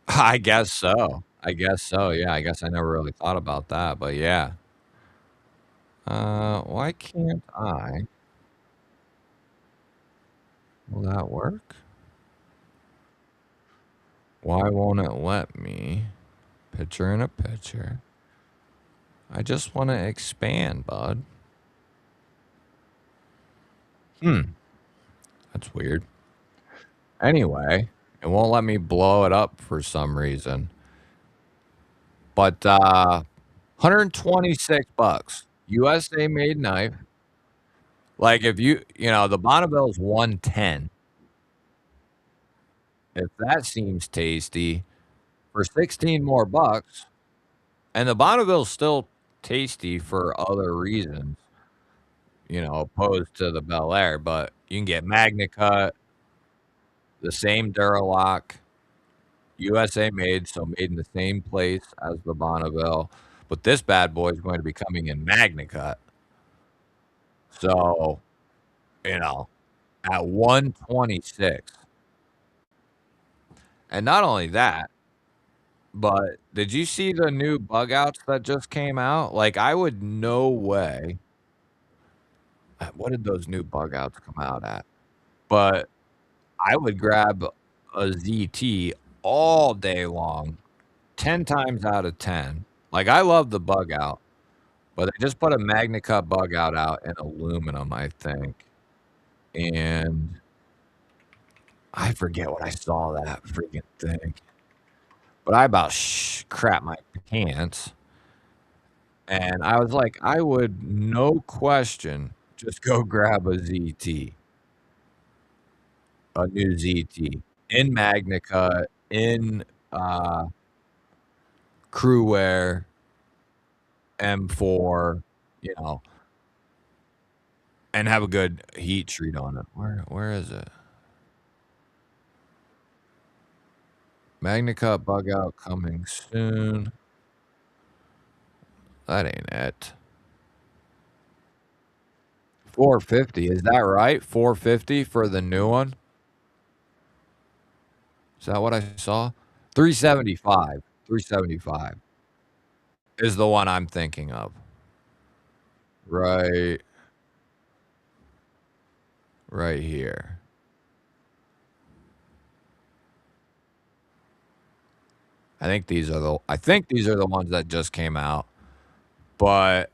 I guess so. I guess so. Yeah, I guess I never really thought about that, but yeah. Why can't I? Will that work? Why won't it let me? Picture in a picture. I just want to expand, bud. That's weird. Anyway, it won't let me blow it up for some reason. But 126 bucks. USA made knife. Like if the Bonneville's 110. If that seems tasty for 16 more bucks, and the Bonneville's still tasty for other reasons, opposed to the Bel Air, but you can get Magna Cut, the same Duralock, USA made, so made in the same place as the Bonneville. But this bad boy is going to be coming in Magna Cut. So, you know, at 126. And not only that, but did you see the new bug outs that just came out? Like, I would no way. What did those new bug outs come out at? But I would grab a ZT all day long, 10 times out of 10. Like, I love the bug out, but they just put a Magna Cut bug out in aluminum, I think. And I forget what I saw that freaking thing. But I about crap my pants. And I was like, I would no question just go grab a ZT, a new ZT in Magna Cut, in crew wear, M4, you know, and have a good heat treat on it. Where is it? Magna Cut bug out coming soon. That ain't it. 450, is that right? 450 for the new one? Is that what I saw? 375. 375 is the one I'm thinking of. Right, right here. I think these are the ones that just came out. But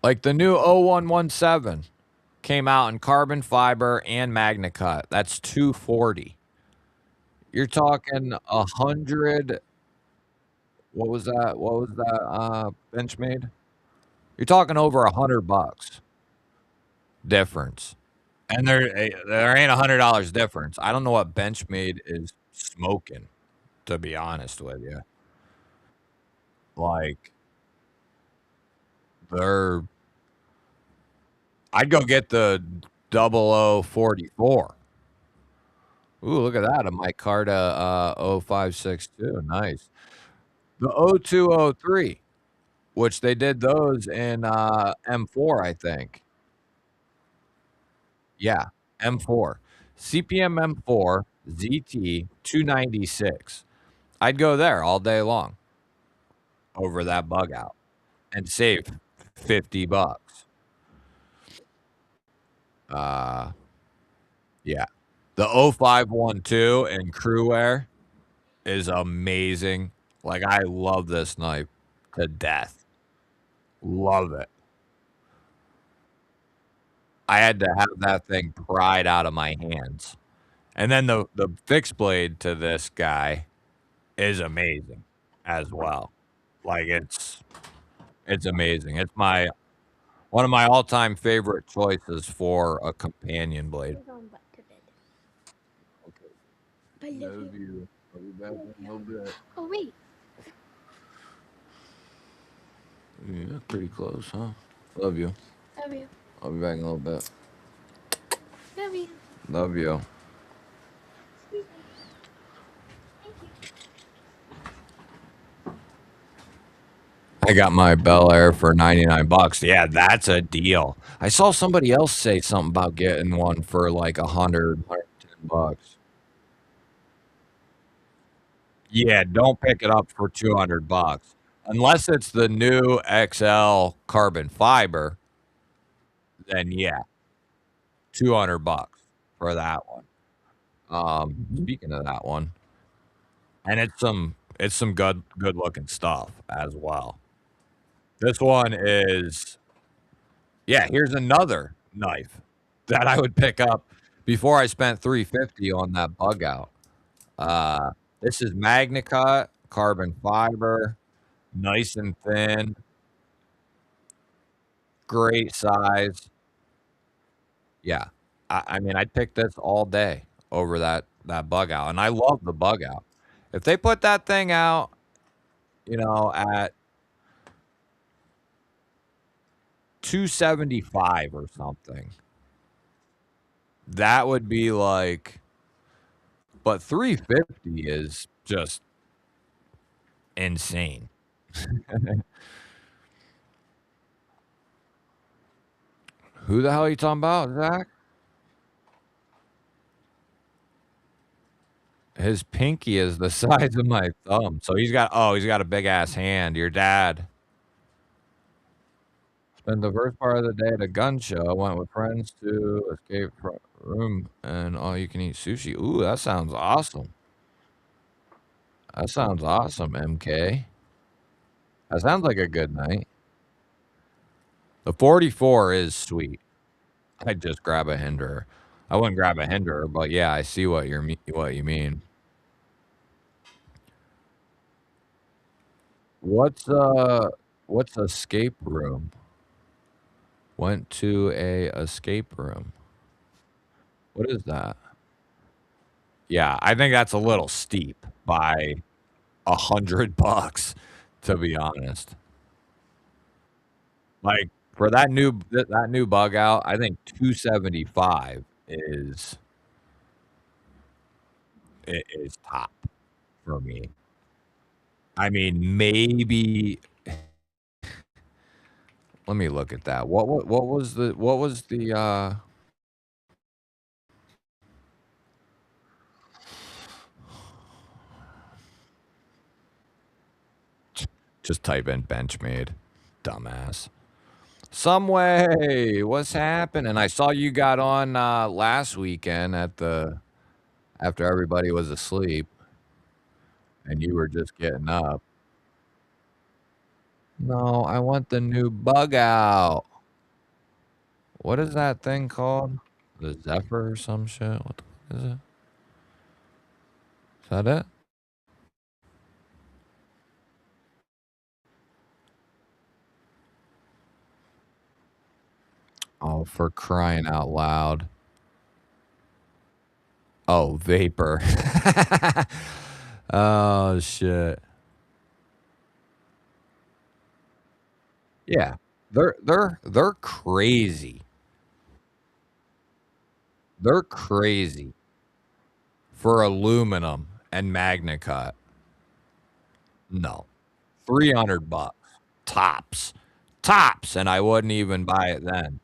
like the new 0117 came out in carbon fiber and Magna Cut. That's 240. You're talking 100. What was that? What was that Benchmade? You're talking over $100 difference. And there ain't $100 difference. I don't know what Benchmade is smoking, to be honest with you. Like they're I'd go get the 0044. Ooh, look at that. A micarta 0562. Nice. The 0203, which they did those in M4, I think. Yeah, M4. CPM M4 ZT 296. I'd go there all day long over that bug out and save $50. Uh, yeah. The 0512 in crew wear is amazing. Like, I love this knife to death. Love it. I had to have that thing pried out of my hands. And then the fixed blade to this guy is amazing as well. Like, it's amazing. It's my one of my all-time favorite choices for a companion blade. We're going back to bed. Okay. I love you. You. I'll be back in a little bit. Oh wait. Yeah, pretty close, huh? Love you. Love you. I'll be back in a little bit. Love you. Love you. Excuse me. Thank you. I got my Bel Air for 99 bucks. Yeah, that's a deal. I saw somebody else say something about getting one for like 110 bucks. Yeah, don't pick it up for 200 bucks. Unless it's the new XL carbon fiber, then yeah, 200 bucks for that one. Speaking of that one, and it's some good looking stuff as well. This one is yeah, here's another knife that I would pick up before I spent 350 on that bug out. Uh, this is MagnaCut, carbon fiber, nice and thin, great size. Yeah. I mean, I'd pick this all day over that bug out, and I love the bug out. If they put that thing out, at 275 or something, that would be like but 350 is just insane. Who the hell are you talking about, Zach? His pinky is the size of my thumb. So he's got a big ass hand. Your dad spent the first part of the day at a gun show. I went with friends to escape from room and all you can eat sushi. Ooh, that sounds awesome. That sounds awesome, MK. That sounds like a good night. The 44 is sweet. I'd just grab a Hinderer. I wouldn't grab a Hinderer, but yeah, I see what you mean. What's escape room? Went to a escape room. What is that? Yeah, I think that's a little steep by 100 bucks, to be honest. Like for that new bug out, I think 275 is top for me. I mean, maybe let me look at that. What was the just type in Benchmade, dumbass. Some way, what's happening? I saw you got on last weekend after everybody was asleep and you were just getting up. No, I want the new bug out. What is that thing called? The Zephyr or some shit? What the fuck is it? Is that it? Oh, for crying out loud. Oh, vapor. Oh shit. Yeah. They're crazy. They're crazy for aluminum and MagnaCut. No. 300 bucks. Tops. Tops, and I wouldn't even buy it then.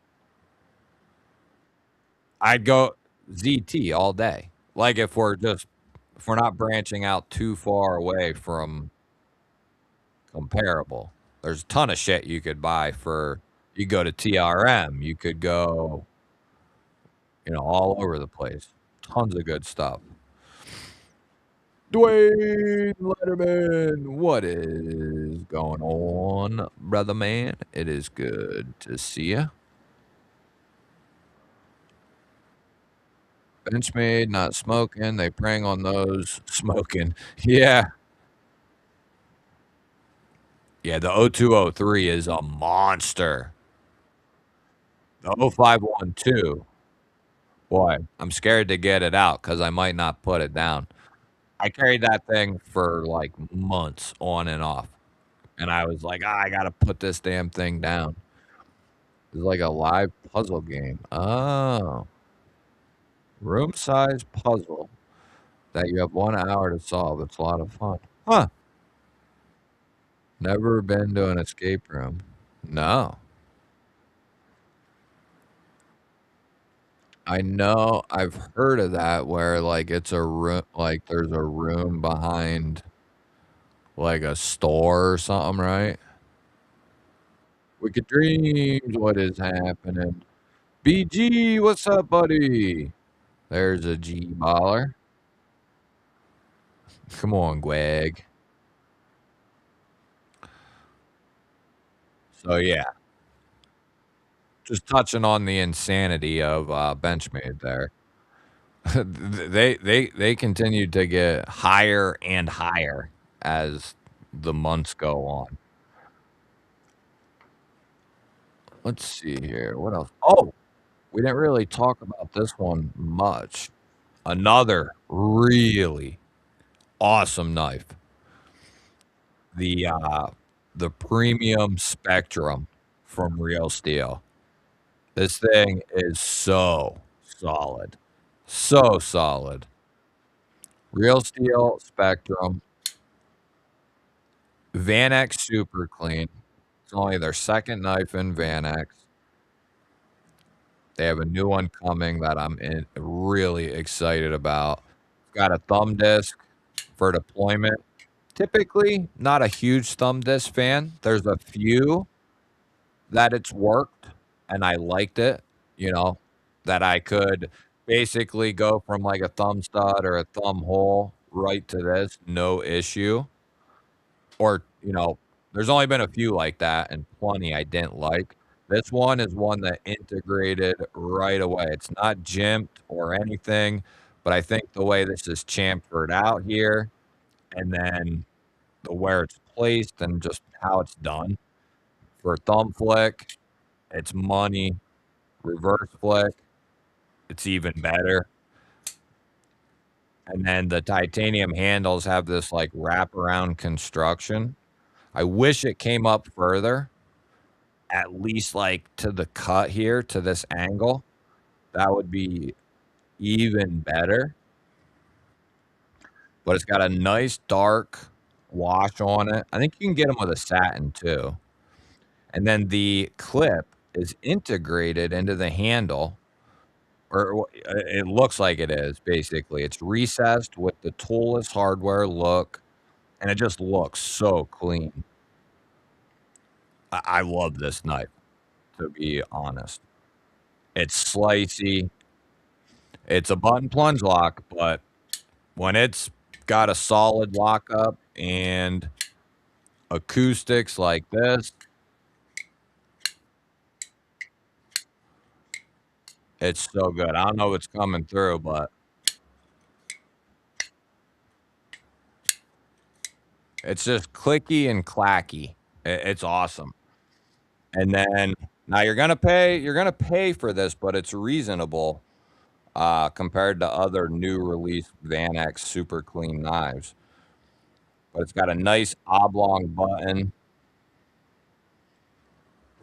I'd go ZT all day. Like if we're not branching out too far away from comparable. There's a ton of shit you could buy for you go to TRM, you could go, all over the place. tons of good stuff. Dwayne Letterman, what is going on, brother man? It is good to see you. Benchmade, not smoking. They preying on those smoking. Yeah. Yeah, the 0203 is a monster. The 0512, boy, I'm scared to get it out because I might not put it down. I carried that thing for like months on and off. And I was like, I gotta put this damn thing down. It's like a live puzzle game. Oh, room size puzzle that you have 1 hour to solve. It's a lot of fun. Huh. Never been to an escape room. No. I know I've heard of that where like it's a room, like there's a room behind like a store or something, right? Wicked Dreams, what is happening? BG, what's up, buddy? There's a G baller. Come on, Gwag. So yeah, just touching on the insanity of Benchmade there. They continue to get higher and higher as the months go on. Let's see here. What else? Oh, we didn't really talk about this one much. Another really awesome knife. The the premium spectrum from Real Steel. This thing is so solid. So solid. Real Steel Spectrum, Vanex Super Clean. It's only their second knife in Vanex. They have a new one coming that really excited about. Got a thumb disc for deployment. Typically, not a huge thumb disc fan. There's a few that it's worked and I liked it, you know, that I could basically go from like a thumb stud or a thumb hole right to this, no issue. Or, there's only been a few like that and plenty I didn't like. This one is one that integrated right away. It's not jimped or anything, but I think the way this is chamfered out here and then the where it's placed and just how it's done for thumb flick, it's money. Reverse flick, it's even better. And then the titanium handles have this like wraparound construction. I wish it came up further, at least like to the cut here, to this angle. That would be even better. But it's got a nice dark wash on it. I think you can get them with a satin too. And then the clip is integrated into the handle, or it looks like it is, basically. It's recessed with the toolless hardware look, and it just looks so clean. I love this knife, to be honest. It's slicey. It's a button plunge lock, but when it's got a solid lockup and acoustics like this, it's so good. I don't know what's coming through, but it's just clicky and clacky. It's awesome. And then now you're gonna pay for this, but it's reasonable compared to other new release Vanex super clean knives. But it's got a nice oblong button.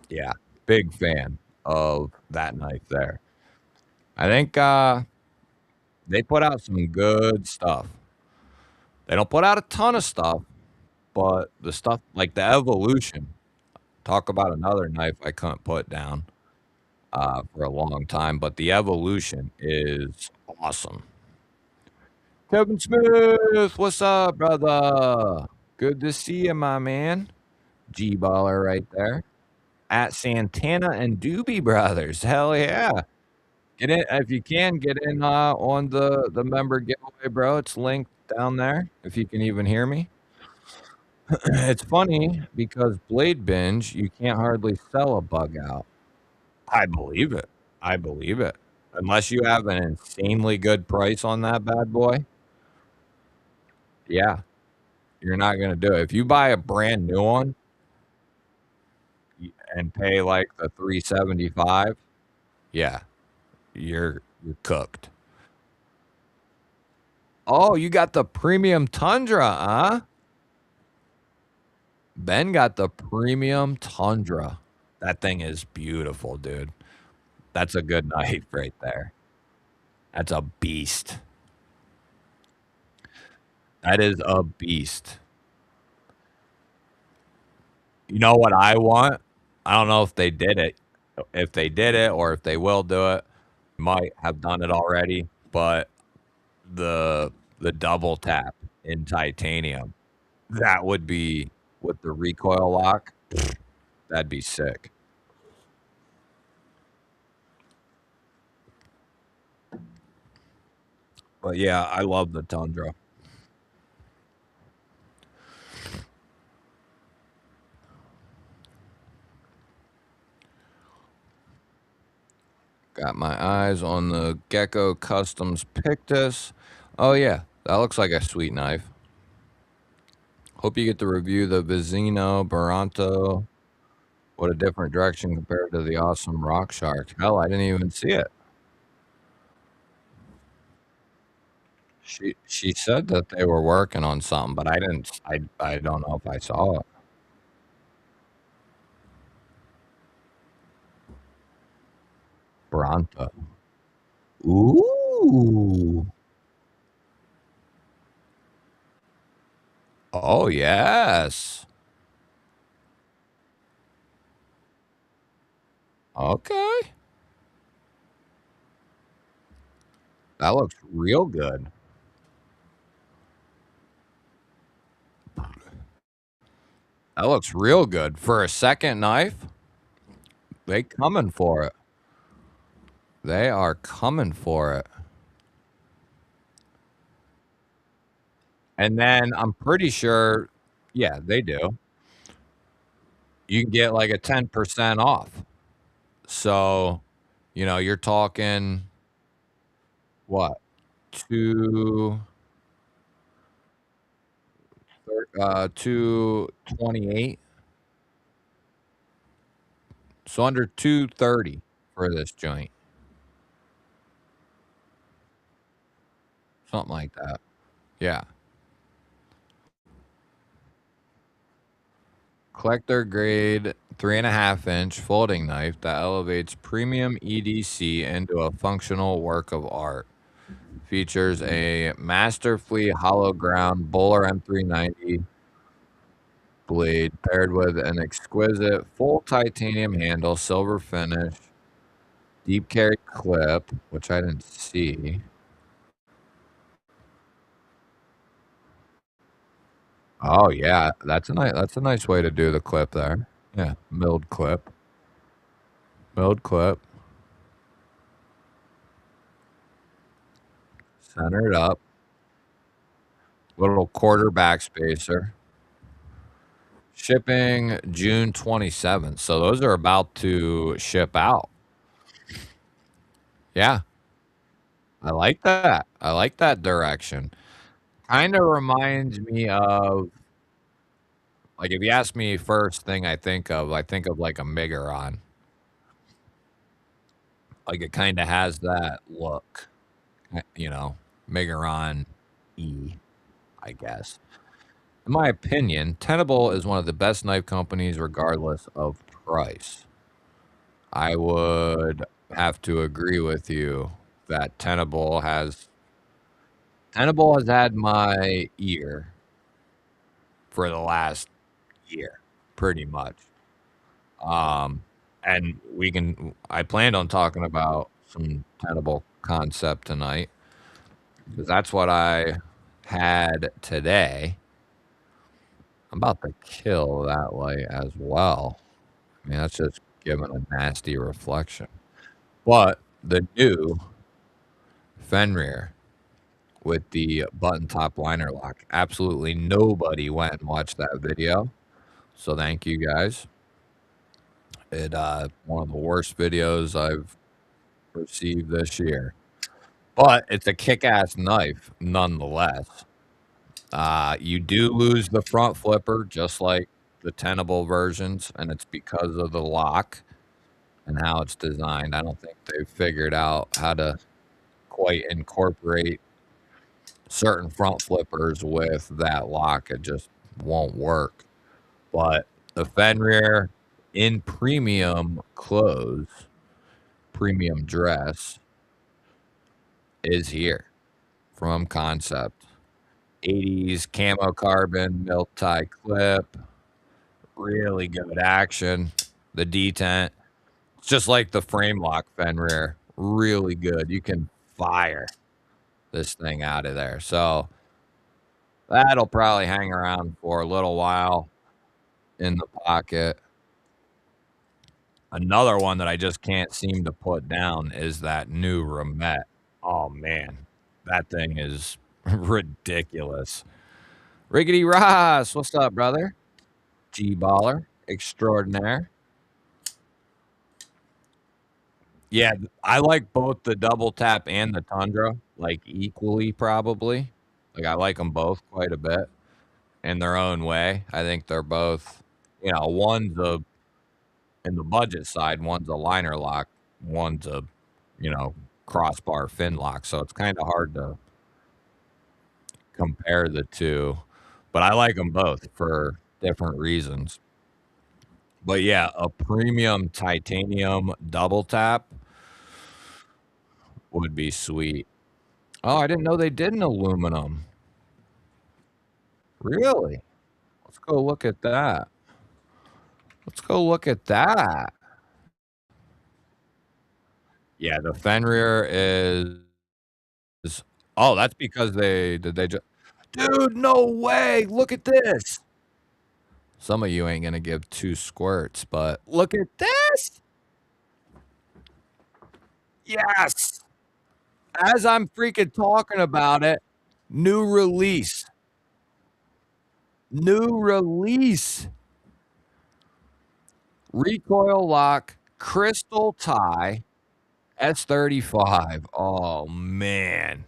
Yeah, big fan of that knife there. I think they put out some good stuff. They don't put out a ton of stuff, but the stuff like the Evolution. Talk about another knife I couldn't put down for a long time, but the Evolution is awesome. Kevin Smith, what's up, brother? Good to see you, my man. G baller right there. At Santana and Doobie Brothers. Hell yeah. Get in if you can, get in, on the member giveaway, bro. It's linked down there, if you can even hear me. It's funny because Blade Binge, you can't hardly sell a bug out. I believe it. I believe it. Unless you have an insanely good price on that bad boy, yeah, you're not gonna do it. If you buy a brand new one and pay, like, the 375, yeah, you're cooked. Oh, you got the premium Tundra, huh? Ben got the premium Tundra. That thing is beautiful, dude. That's a good knife right there. That's a beast. That is a beast. You know what I want? I don't know if they did it or if they will do it. Might have done it already, but the the double tap in titanium, that would be with the recoil lock, that'd be sick. But yeah, I love the Tundra. Got my eyes on the Gecko Customs Pictus. Oh yeah, that looks like a sweet knife. Hope you get to review the Vizino Baranto. What a different direction compared to the awesome Rock Shark. Hell, I didn't even see it. She said that they were working on something, but I didn't. I don't know if I saw it. Baranto. Ooh. Oh yes. Okay. That looks real good. That looks real good for a second knife. They coming for it. They are coming for it. And then I'm pretty sure, yeah, they do. You can get like a 10% off. So, you're talking what? 2 228, so under 230 for this joint, something like that. Yeah. Collector grade 3.5-inch folding knife that elevates premium EDC into a functional work of art. Features a masterfully hollow ground Bowler M390 blade paired with an exquisite full titanium handle, silver finish, deep carry clip, which I didn't see. Oh yeah, that's a nice way to do the clip there. Yeah, milled clip, centered up, little quarter backspacer. Shipping June 27th. So those are about to ship out. Yeah, I like that. I like that direction. Kinda reminds me of like, if you ask me first thing I think of, like, a Miguron. Like, it kinda has that look, you know, Miguron-y, I guess. In my opinion, Tenable is one of the best knife companies regardless of price. I would have to agree with you that Tenable has had my ear for the last year, pretty much. Um, and I planned on talking about some Tenable concept tonight because that's what I had today. I'm about to kill that light as well. I mean, that's just giving a nasty reflection. But the new Fenrir with the button top liner lock. Absolutely nobody went and watched that video. So thank you guys. It one of the worst videos I've received this year. But it's a kick-ass knife nonetheless. You do lose the front flipper just like the tenable versions, and it's because of the lock and how it's designed. I don't think they've figured out how to quite incorporate certain front flippers with that lock. It just won't work. But the Fenrir in premium clothes, premium dress is here from Concept. 80s camo carbon, milk tie clip, really good action. The detent, it's just like the frame lock Fenrir, really good. You can fire this thing out of there. So that'll probably hang around for a little while in the pocket. Another one that I just can't seem to put down is that new Remet. Oh man, that thing is ridiculous. Riggedy Ross, what's up, brother? GBaller extraordinaire. Yeah, I like both the double tap and the Tundra, like equally, probably. Like I like them both quite a bit in their own way. I think they're both, one's a in the budget side, one's a liner lock, one's a, you know, crossbar fin lock. So it's kind of hard to compare the two, but I like them both for different reasons. But yeah, a premium titanium double tap would be sweet. Oh, I didn't know they did an aluminum. Really? Let's go look at that. Let's go look at that. Yeah, the Fenrir is. Oh, that's because they just. Dude, no way! Look at this. Some of you ain't gonna give 2 squirts, but look at this. Yes. As I'm freaking talking about it, new release. New release. Recoil lock, crystal tie, S35. Oh, man.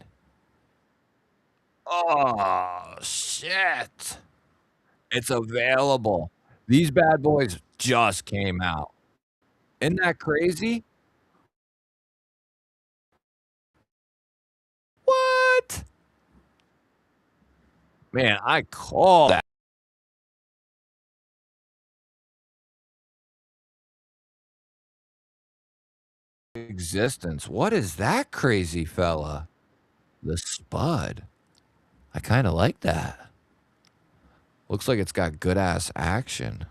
Oh, shit. It's available. These bad boys just came out. Isn't that crazy? What? Man, I call that existence. What is that crazy fella? The Spud. I kind of like that. Looks like it's got good ass action,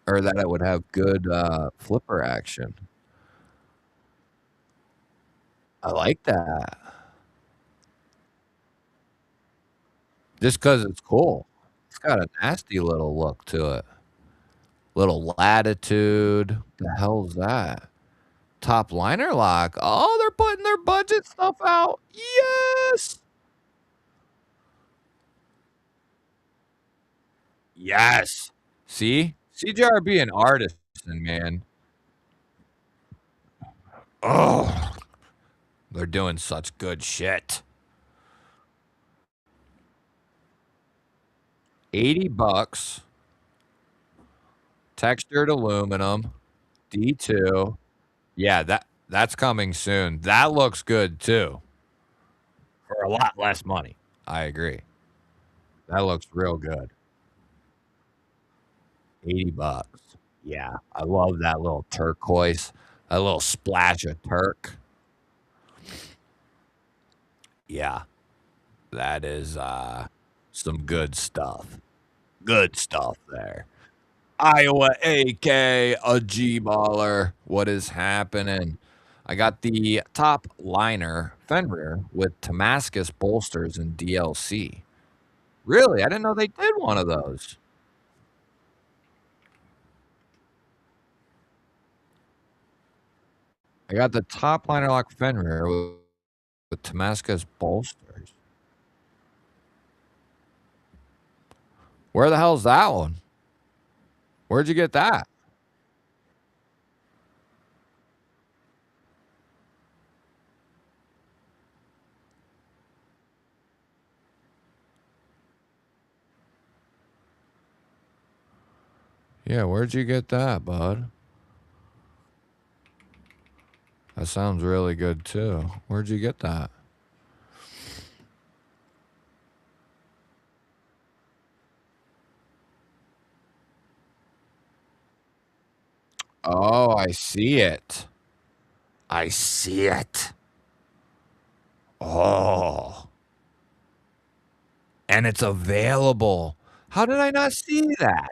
or that it would have good flipper action. I like that. Just because it's cool. It's got a nasty little look to it. Little latitude. The hell's that? Top liner lock. Oh, they're putting their budget stuff out. Yes. Yes. See? CJRB an artisan, man. Oh, they're doing such good shit. 80 bucks. Textured aluminum. D2. Yeah, that's coming soon. That looks good too. For a lot less money. I agree. That looks real good. 80 bucks. Yeah, I love that little turquoise. A little splash of turk. Yeah, that is some good stuff. Good stuff there. Iowa AK, a G baller. What is happening? I got the top liner Fenrir with Damascus bolsters and DLC. Really? I didn't know they did one of those. I got the top liner lock Fenrir with Damascus bolsters. Where the hell's that one? Where'd you get that? Yeah, where'd you get that, bud? That sounds really good too. Where'd you get that? Oh, I see it. I see it. Oh, and it's available. How did I not see that?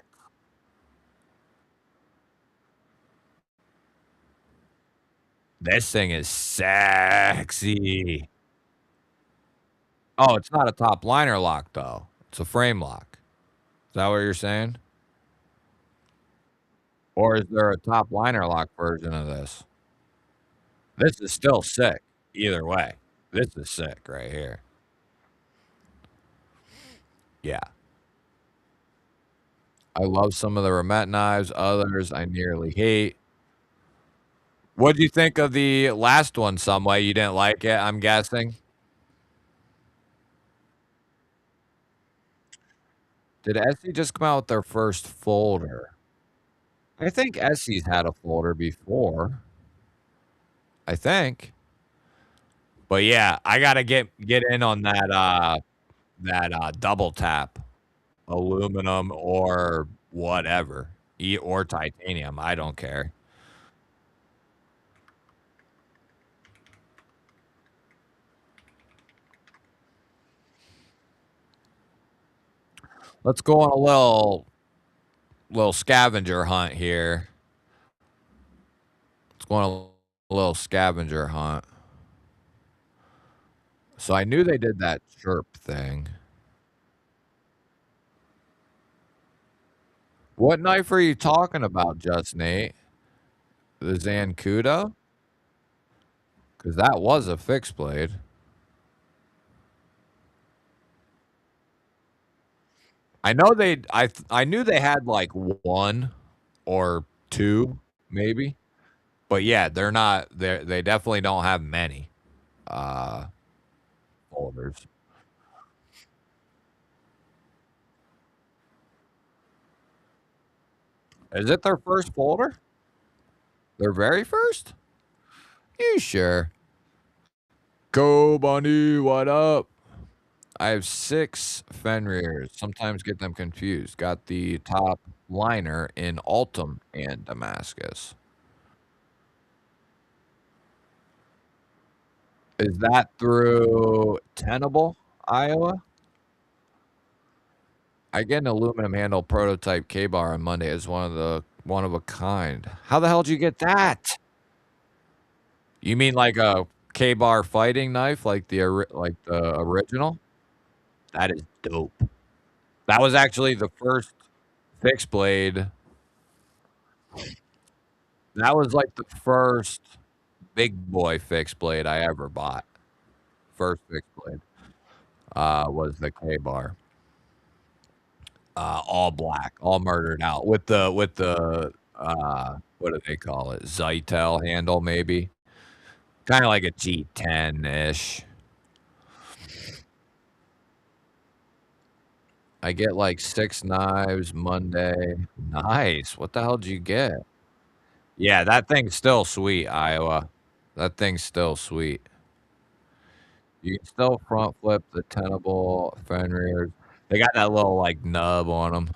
This thing is sexy. Oh, it's not a top liner lock though. It's a frame lock. Is that what you're saying? Or is there a top liner lock version of this? This is still sick either way. This is sick right here. Yeah. I love some of the Remet knives, others I nearly hate. What'd you think of the last one, some way? You didn't like it, I'm guessing? Did Essie just come out with their first folder? I think Essie's had a folder before. I think. But yeah, I gotta get in on that double tap, aluminum or whatever, or titanium, I don't care. Let's go on a little scavenger hunt here. Let's go on a little scavenger hunt. So I knew they did that chirp thing. What knife are you talking about, Just Nate? The Zancudo? Because that was a fixed blade. I know I knew they had like one or two, maybe. But yeah, they definitely don't have many uh folders. Is it their first folder? Their very first? You sure? Go Bunny, what up? I have 6 Fenriers. Sometimes get them confused. Got the top liner in Altum and Damascus. Is that through Tenable, Iowa? I get an aluminum handle prototype K-bar on Monday as one of a kind. How the hell did you get that? You mean like a K-bar fighting knife, like the original? That is dope. That was actually the first fixed blade. That was like the first big boy fixed blade I ever bought. First fixed blade, was the K-bar. All black, all murdered out with the what do they call it? Zytel handle maybe? Kinda like a G10-ish. I get like 6 knives Monday. Nice. What the hell did you get? Yeah, that thing's still sweet, Iowa. That thing's still sweet. You can still front flip the tenable Fenriers. They got that little, like, nub on them.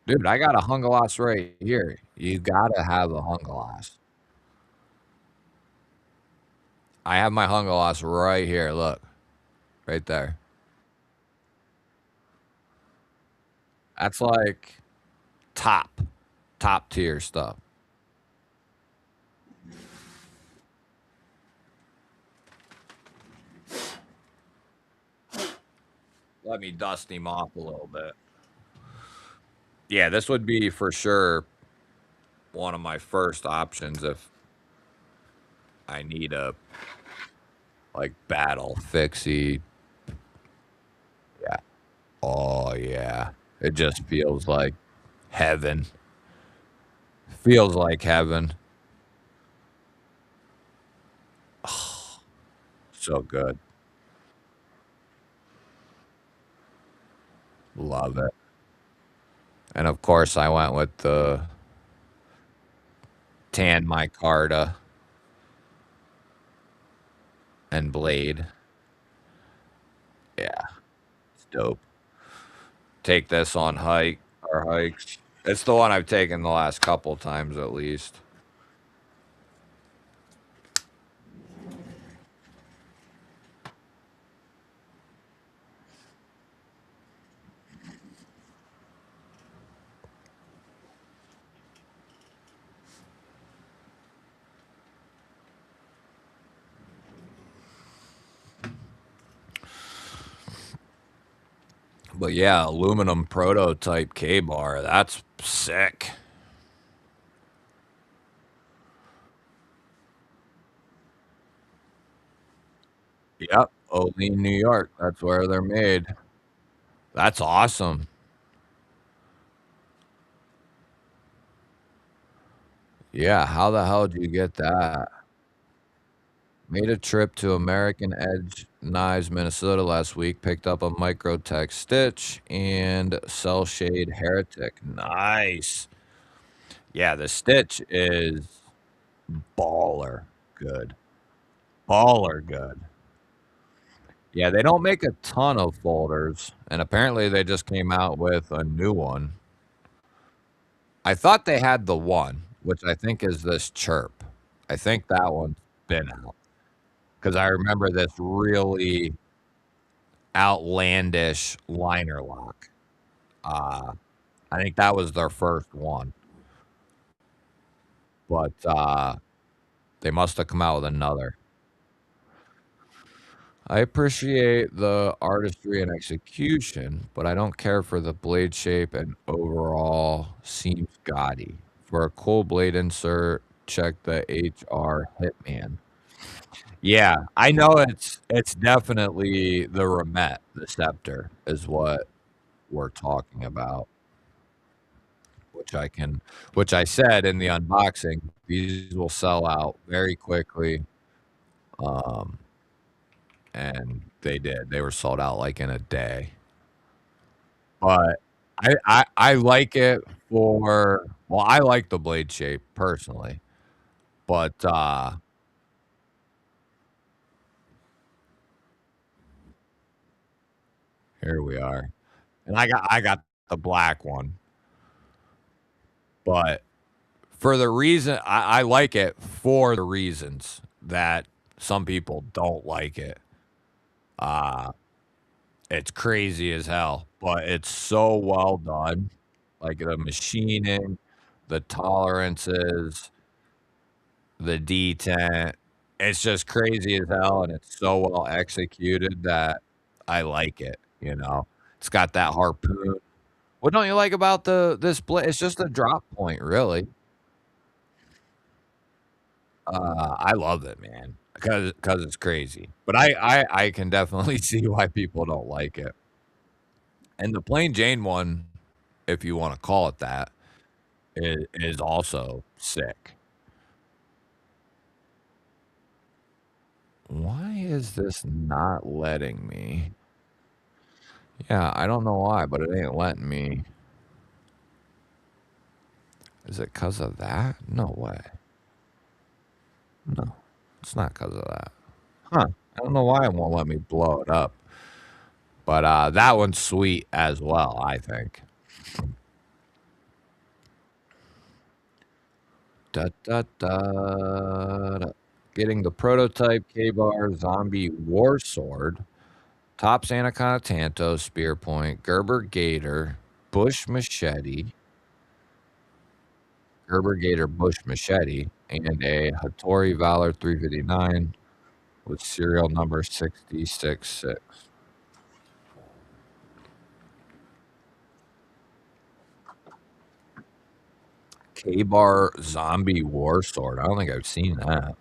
Dude, I got a Hungalas right here. You gotta have a Hungalas. I have my Hungalas right here, look. Right there. That's, like, top, top tier stuff. Let me dust him off a little bit. Yeah, this would be for sure one of my first options if I need a like battle fixie. Yeah. Oh yeah. It just feels like heaven. Feels like heaven. So good. Love it. And of course I went with the tan micarta and blade. Yeah, it's dope. Take this on hikes. It's the one I've taken the last couple times at least. But yeah, aluminum prototype K bar. That's sick. Yep. Only in New York. That's where they're made. That's awesome. Yeah. How the hell did you get that? Made a trip to American Edge Knives, Minnesota last week. Picked up a Microtech Stitch and Cell Shade Heretic. Nice. Yeah, the Stitch is baller good. Baller good. Yeah, they don't make a ton of folders, and apparently they just came out with a new one. I thought they had the one, which I think is this Chirp. I think that one's been out because I remember this really outlandish liner lock. Uh, I think that was their first one, but they must have come out with another. I appreciate the artistry and execution, but I don't care for the blade shape and overall seems gaudy. For a cool blade insert, check the HR Hitman. Yeah, I know it's definitely the Remet, the Scepter is what we're talking about, which I said in the unboxing, these will sell out very quickly. Um, and they did. They were sold out like in a day. But I like it for well, I like the blade shape personally, but, here we are. And I got the black one, but for the reason I like it for the reasons that some people don't like it. Uh, it's crazy as hell, but it's so well done. Like, the machining, the tolerances, the detent. It's just crazy as hell, and it's so well executed that I like it, you know? It's got that harpoon. What don't you like about this blade? It's just a drop point, really. I love it, man, because it's crazy. But I can definitely see why people don't like it. And the plain Jane one, if you wanna call it that, is also sick. Why is this not letting me? Yeah, I don't know why, but it ain't letting me. Is it 'cause of that? No way. No, it's not 'cause of that. Huh. I don't know why it won't let me blow it up. But, that one's sweet as well, I think. Da, da, da, da. Getting the prototype K-Bar Zombie War Sword, Tops Anaconda Tanto, Spear Point, Gerber Gator, Bush Machete, Gerber Gator Bush Machete, and a Hattori Valor 359 with serial number 666. K-Bar Zombie War Sword. I don't think I've seen that.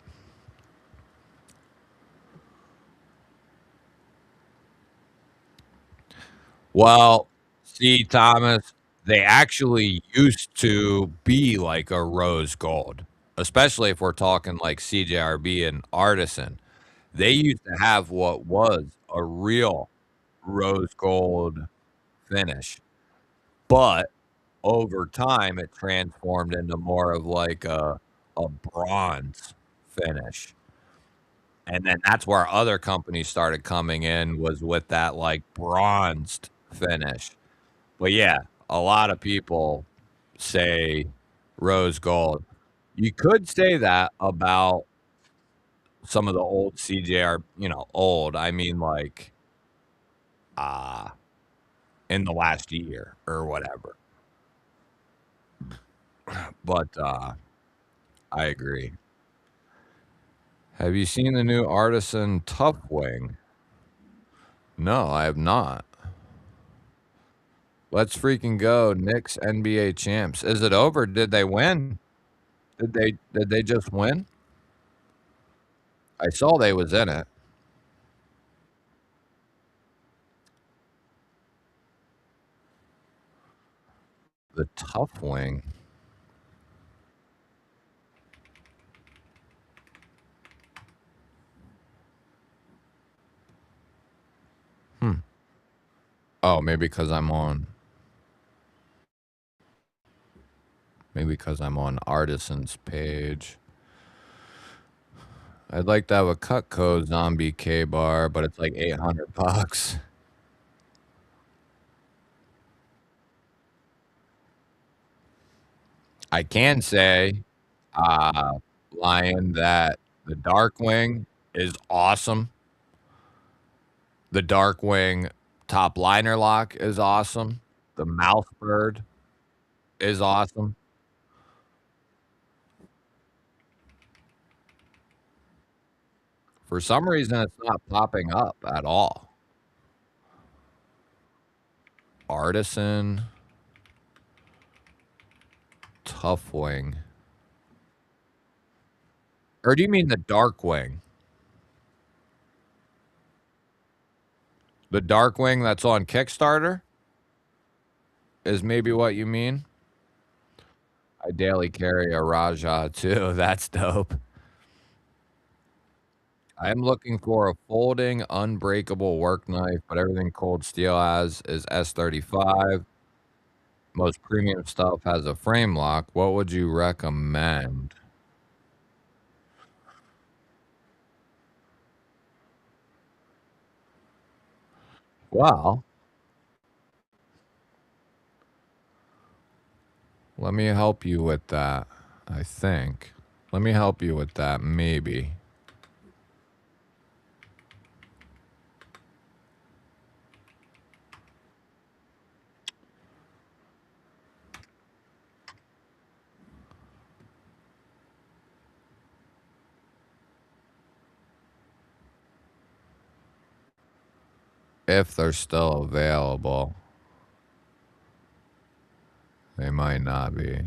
Well, see, Thomas, they actually used to be like a rose gold, especially if we're talking like CJRB and Artisan. They used to have what was a real rose gold finish, but over time it transformed into more of like a bronze finish. And then that's where other companies started coming in was with that like bronzed finish. But yeah, a lot of people say rose gold. You could say that about some of the old CJR, old. I mean like uh in the last year or whatever. But I agree. Have you seen the new Artisan Tough Wing? No, I have not. Let's freaking go. Knicks NBA champs. Is it over? Did they win? Did they just win? I saw they was in it. The Tough Wing. Hmm. Oh, maybe because I'm on Artisan's page. I'd like to have a Cutco zombie K bar, but it's like $800. I can say, uh, Lion, that the Darkwing is awesome. The Darkwing top liner lock is awesome. The Mouth Bird is awesome. For some reason, it's not popping up at all. Artisan Tough Wing. Or do you mean the Darkwing? The Darkwing that's on Kickstarter is maybe what you mean? I daily carry a Raja too. That's dope. I'm looking for a folding, unbreakable work knife, but everything Cold Steel has is S35. Most premium stuff has a frame lock. What would you recommend? Well, let me help you with that, I think. Let me help you with that, maybe. If they're still available, they might not be.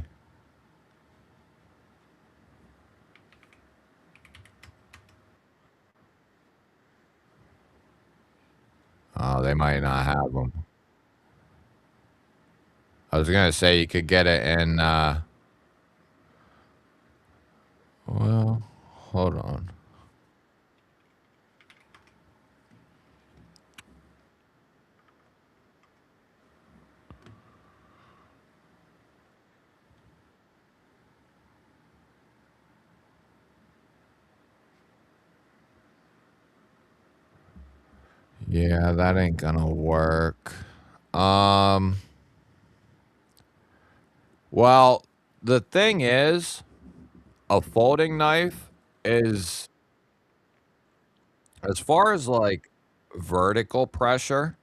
Oh, they might not have them. I was gonna say you could get it in. Well, hold on. Yeah, that ain't gonna work. Um. Well, the thing is, a folding knife is as far as like vertical pressure,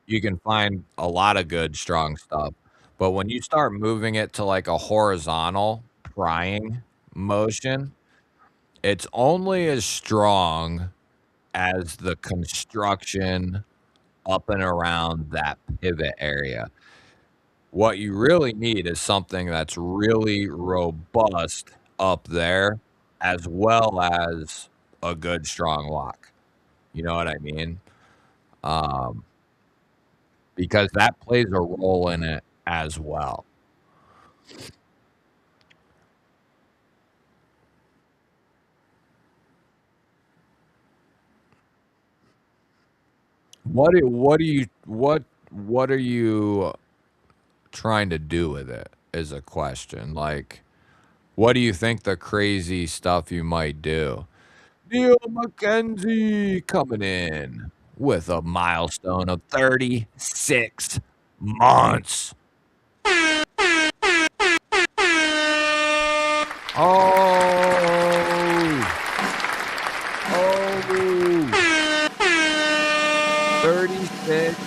you can find a lot of good strong stuff. But when you start moving it to like a horizontal prying motion, it's only as strong as the construction up and around that pivot area. What you really need is something that's really robust up there, as well as a good strong lock. You know what I mean? Um, because that plays a role in it as well. What are you trying to do with it is a question. Like, what do you think the crazy stuff you might do? Neil McKenzie coming in with a milestone of 36 months. Oh, oh, 36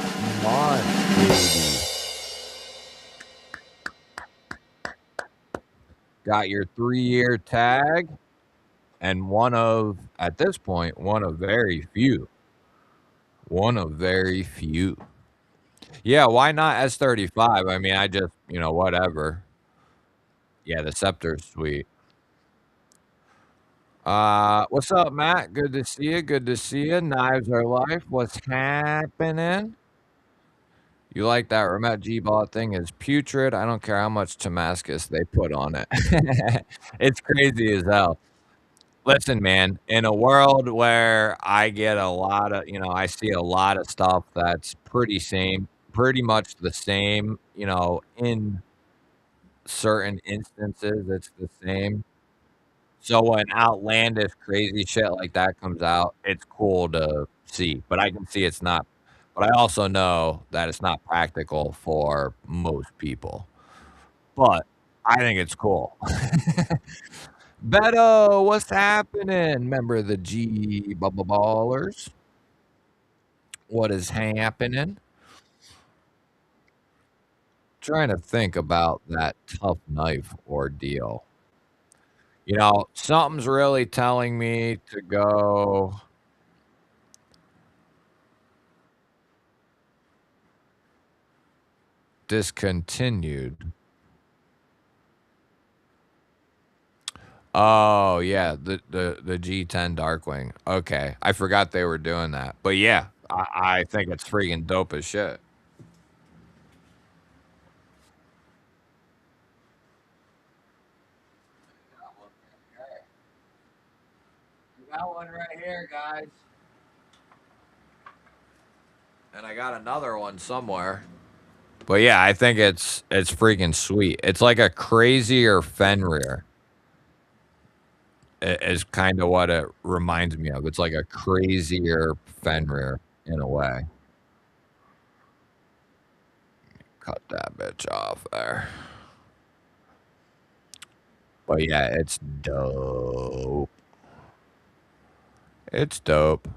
months, baby. Got your 3-year tag, and at this point, one of very few. Yeah, why not S35? I mean, I just, whatever. Yeah, the scepter's sweet. What's up, Matt? Good to see you. Good to see you. Knives are life. What's happening? You like that Remet G-Ball thing is putrid. I don't care how much Damascus they put on it. It's crazy as hell. Listen, man, in a world where I get a lot of, I see a lot of stuff that's pretty much the same, in certain instances, it's the same. So when outlandish crazy shit like that comes out, it's cool to see, but I can see it's not, but I also know that it's not practical for most people, but I think it's cool. Beto, what's happening? Member of the G Bubble Ballers. What is happening? Trying to think about that tough knife ordeal. Something's really telling me to go discontinued. Oh yeah, the G10 Darkwing. Okay, I forgot they were doing that. But yeah, I think it's freaking dope as shit. We got one right here, guys, and I got another one somewhere. But yeah, I think it's freaking sweet. It's like a crazier Fenrir. Is kind of what it reminds me of. It's like a crazier Fenrir in a way. Cut that bitch off there. But yeah, it's dope. It's dope.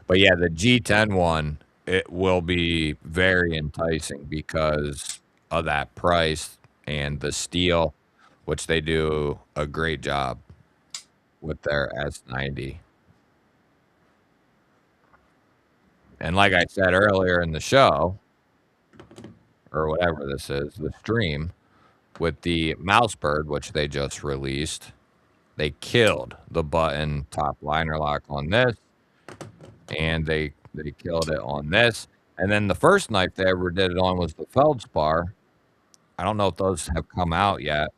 But yeah, the G10 one, it will be very enticing because of that price and the steel, which they do a great job with their S90. And like I said earlier in the show, or whatever this is, the stream, with the Mousebird, which they just released, they killed the button top liner lock on this, and they killed it on this. And then the first knife they ever did it on was the Feldspar. I don't know if those have come out yet,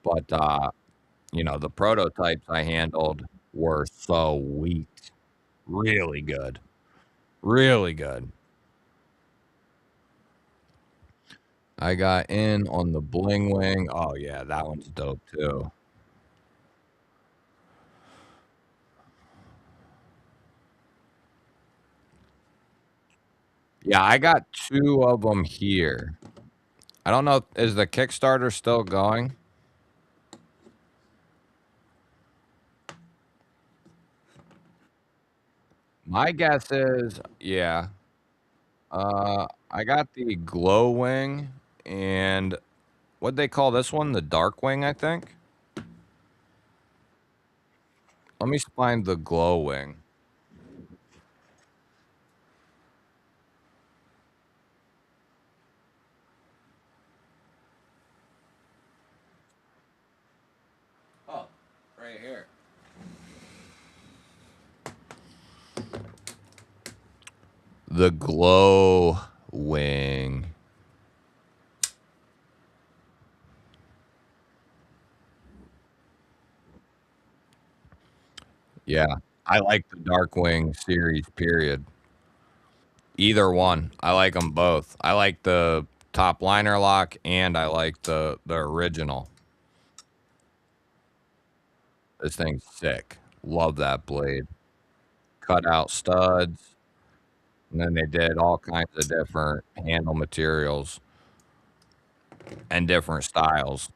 but the prototypes I handled were so weak. Really good. Really good. I got in on the Bling Wing. Oh yeah, that one's dope too. Yeah, I got two of them here. I don't know. Is the Kickstarter still going? My guess is, yeah. I got the Glow Wing and what they call this one? The Dark Wing, I think. Let me find the Glow Wing. the glow wing. Yeah, I like the Darkwing series, period. Either one. I like them both. I like the top liner lock and I like the original. This thing's sick. Love that blade. Cut out studs. And then they did all kinds of different handle materials and different styles.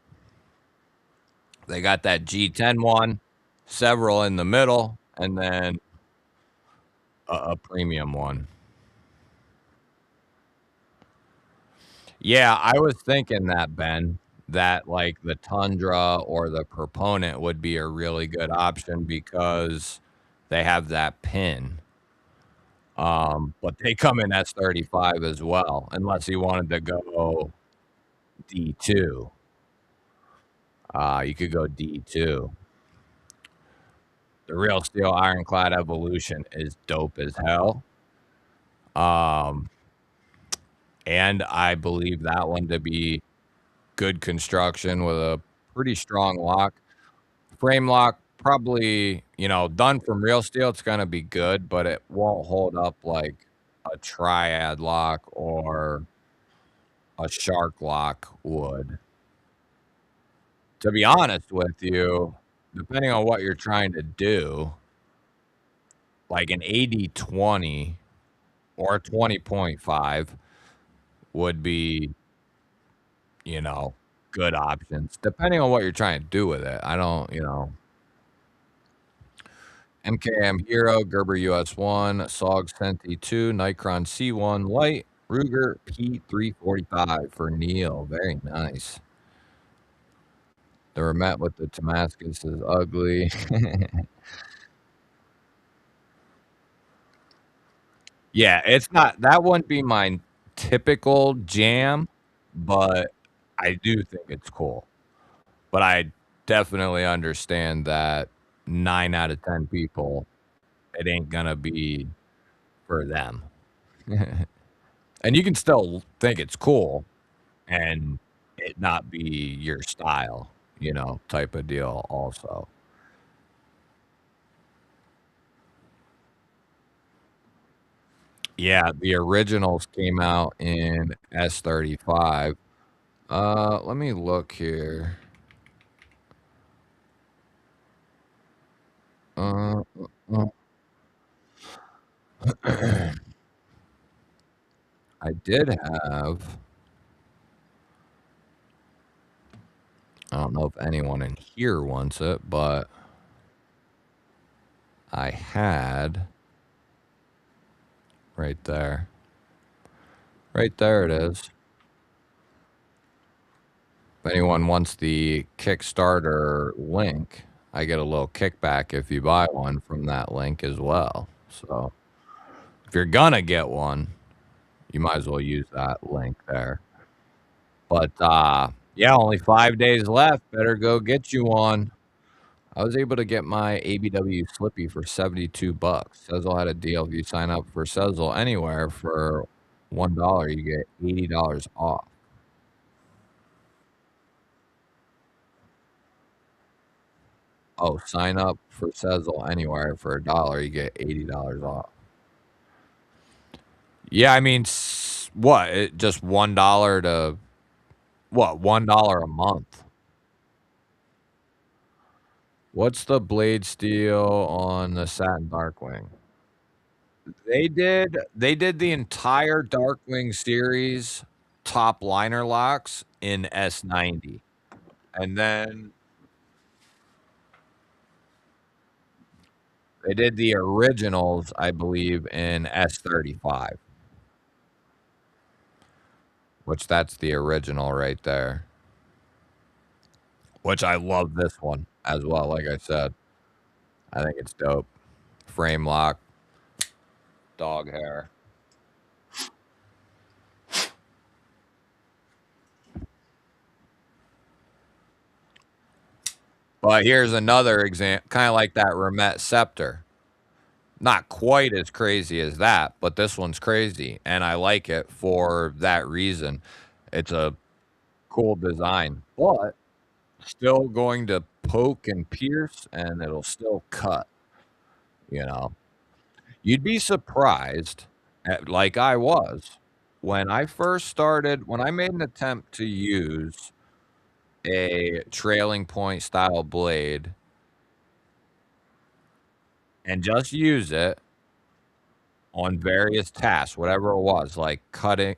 They got that G10 one, several in the middle, and then a premium one. Yeah, I was thinking that, Ben, that like the Tundra or the Proponent would be a really good option because they have that pin. But they come in S35 as well, unless you wanted to go D2. You could go D2. The Real Steel Ironclad Evolution is dope as hell. Um, and I believe that one to be good construction with a pretty strong lock. Frame lock, probably, done from real steel, it's gonna be good, but it won't hold up like a triad lock or a shark lock would. To be honest with you, depending on what you're trying to do, like an 80/20 or a 20.5 would be, you know, good options, depending on what you're trying to do with it. I don't, MKM Hero, Gerber US1, SOG Senti 2, Nikron C1 Light, Ruger P345 for Neil. Very nice. The Remet with the Damascus is ugly. Yeah, it's not that wouldn't be my typical jam, but I do think it's cool. But I definitely understand that 9 out of 10 people, it ain't gonna be for them. And you can still think it's cool and it not be your style, type of deal also. Yeah, the originals came out in S35. Let me look here. Uh, uh, I did have, I don't know if anyone in here wants it, but I had right there. Right there it is. If anyone wants the Kickstarter link, I get a little kickback if you buy one from that link as well. So if you're gonna get one, you might as well use that link there. But yeah, only 5 days left. Better go get you one. I was able to get my ABW Slippy for $72. Sezzle had a deal. If you sign up for Sezzle anywhere for $1, you get $80 off. Oh, sign up for Sezzle anywhere for $1, you get $80 off. Yeah, I mean, what? Just $1 to what? $1 a month. What's the blade steel on the Satin Darkwing? They did the entire Darkwing series top liner locks in S90. And then they did the originals, I believe, in S35, which that's the original right there. Which I love this one as well, like I said. I think it's dope. Frame lock, dog hair. But here's another example, kind of like that Remet Scepter. Not quite as crazy as that, but this one's crazy, and I like it for that reason. It's a cool design, but still going to poke and pierce, and it'll still cut, you know? You'd be surprised at like I was, when I made an attempt to use a trailing point style blade and just use it on various tasks, whatever it was, like cutting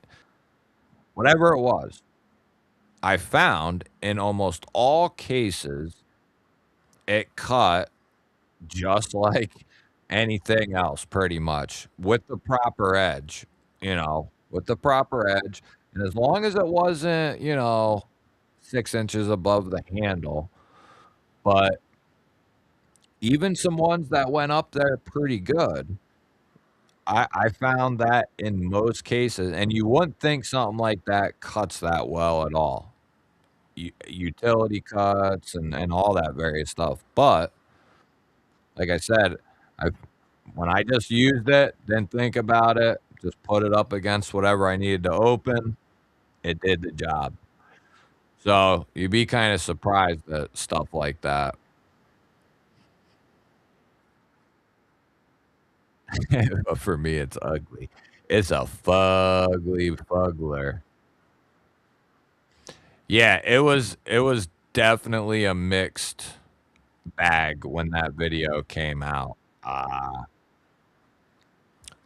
whatever it was, I found in almost all cases, it cut just like anything else pretty much with the proper edge, with the proper edge, and as long as it wasn't, 6 inches above the handle, but even some ones that went up there pretty good, I found that in most cases and you wouldn't think something like that cuts that well at all. U utility cuts and all that various stuff, but, like I said, I when I just used it, didn't think about it, just put it up against whatever I needed to open, it did the job. So, you'd be kinda surprised at stuff like that. But for me, it's ugly. It's a fugly fuggler. Yeah, it was definitely a mixed bag when that video came out.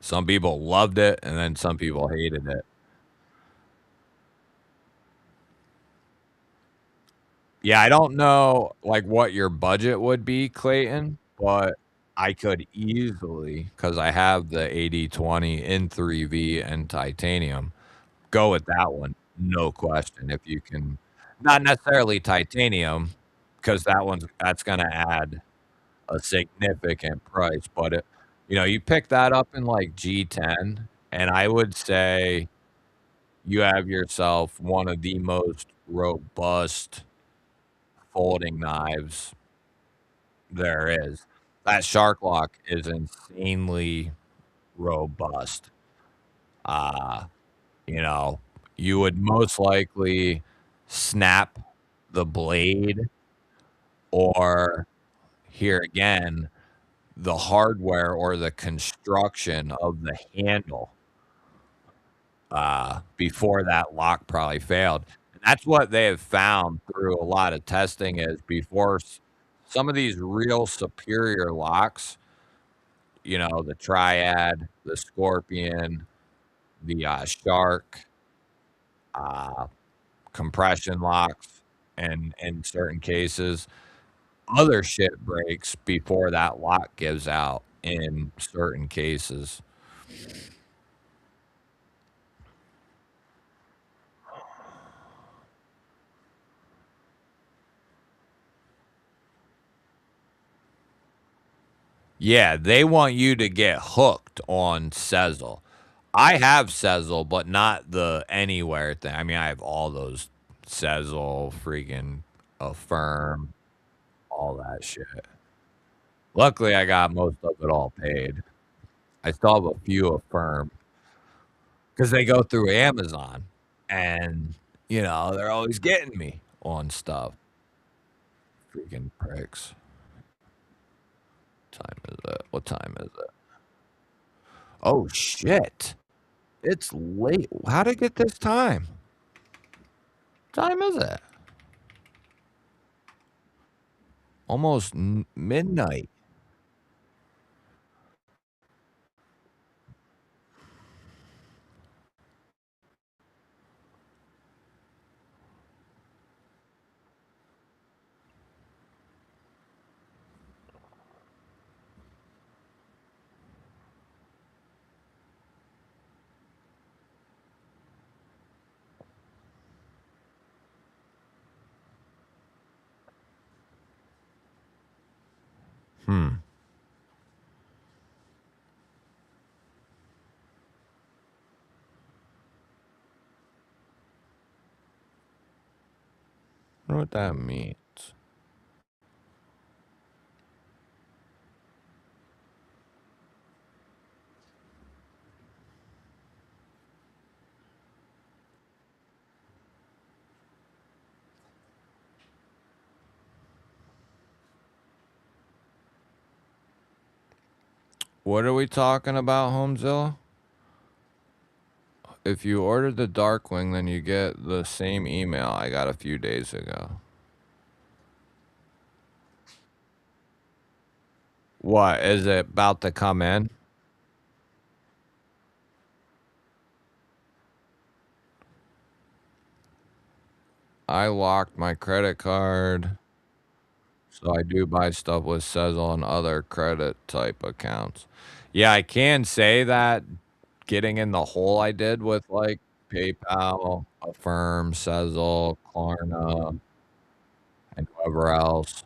Some people loved it, and then some people hated it. Yeah, I don't know, like, what your budget would be, Clayton, but I could easily, because I have the 80/20 in 3V and titanium, go with that one, no question, if you can not necessarily titanium, because that's gonna add a significant price, but you pick that up in, like, G10, and I would say you have yourself one of the most robust folding knives there is. That shark lock is insanely robust. Uh, you know, you would most likely snap the blade or here again, the hardware or the construction of the handle, before that lock probably failed. And that's what they have found through a lot of testing is before some of these real superior locks, the Triad, the Scorpion, the, Shark, uh, compression locks, and in certain cases, other shit breaks before that lock gives out in certain cases. Yeah, they want you to get hooked on Sezzle. I have Sezzle, but not the anywhere thing. I mean, I have all those Sezzle, freaking Affirm, all that shit. Luckily, I got most of it all paid. I still have a few Affirm because they go through Amazon, and they're always getting me on stuff. Freaking pricks. Time is it? What time is it? Oh shit! It's late. How'd I get this time? Time is it? Almost midnight. Hmm. I wonder what that means. What are we talking about, Homezilla? If you ordered the Darkwing, then you get the same email I got a few days ago. What is it about to come in? I locked my credit card, so I do buy stuff with Sezzle and other credit type accounts. Yeah, I can say that getting in the hole I did with like PayPal, Affirm, Sezzle, Klarna, and whoever else,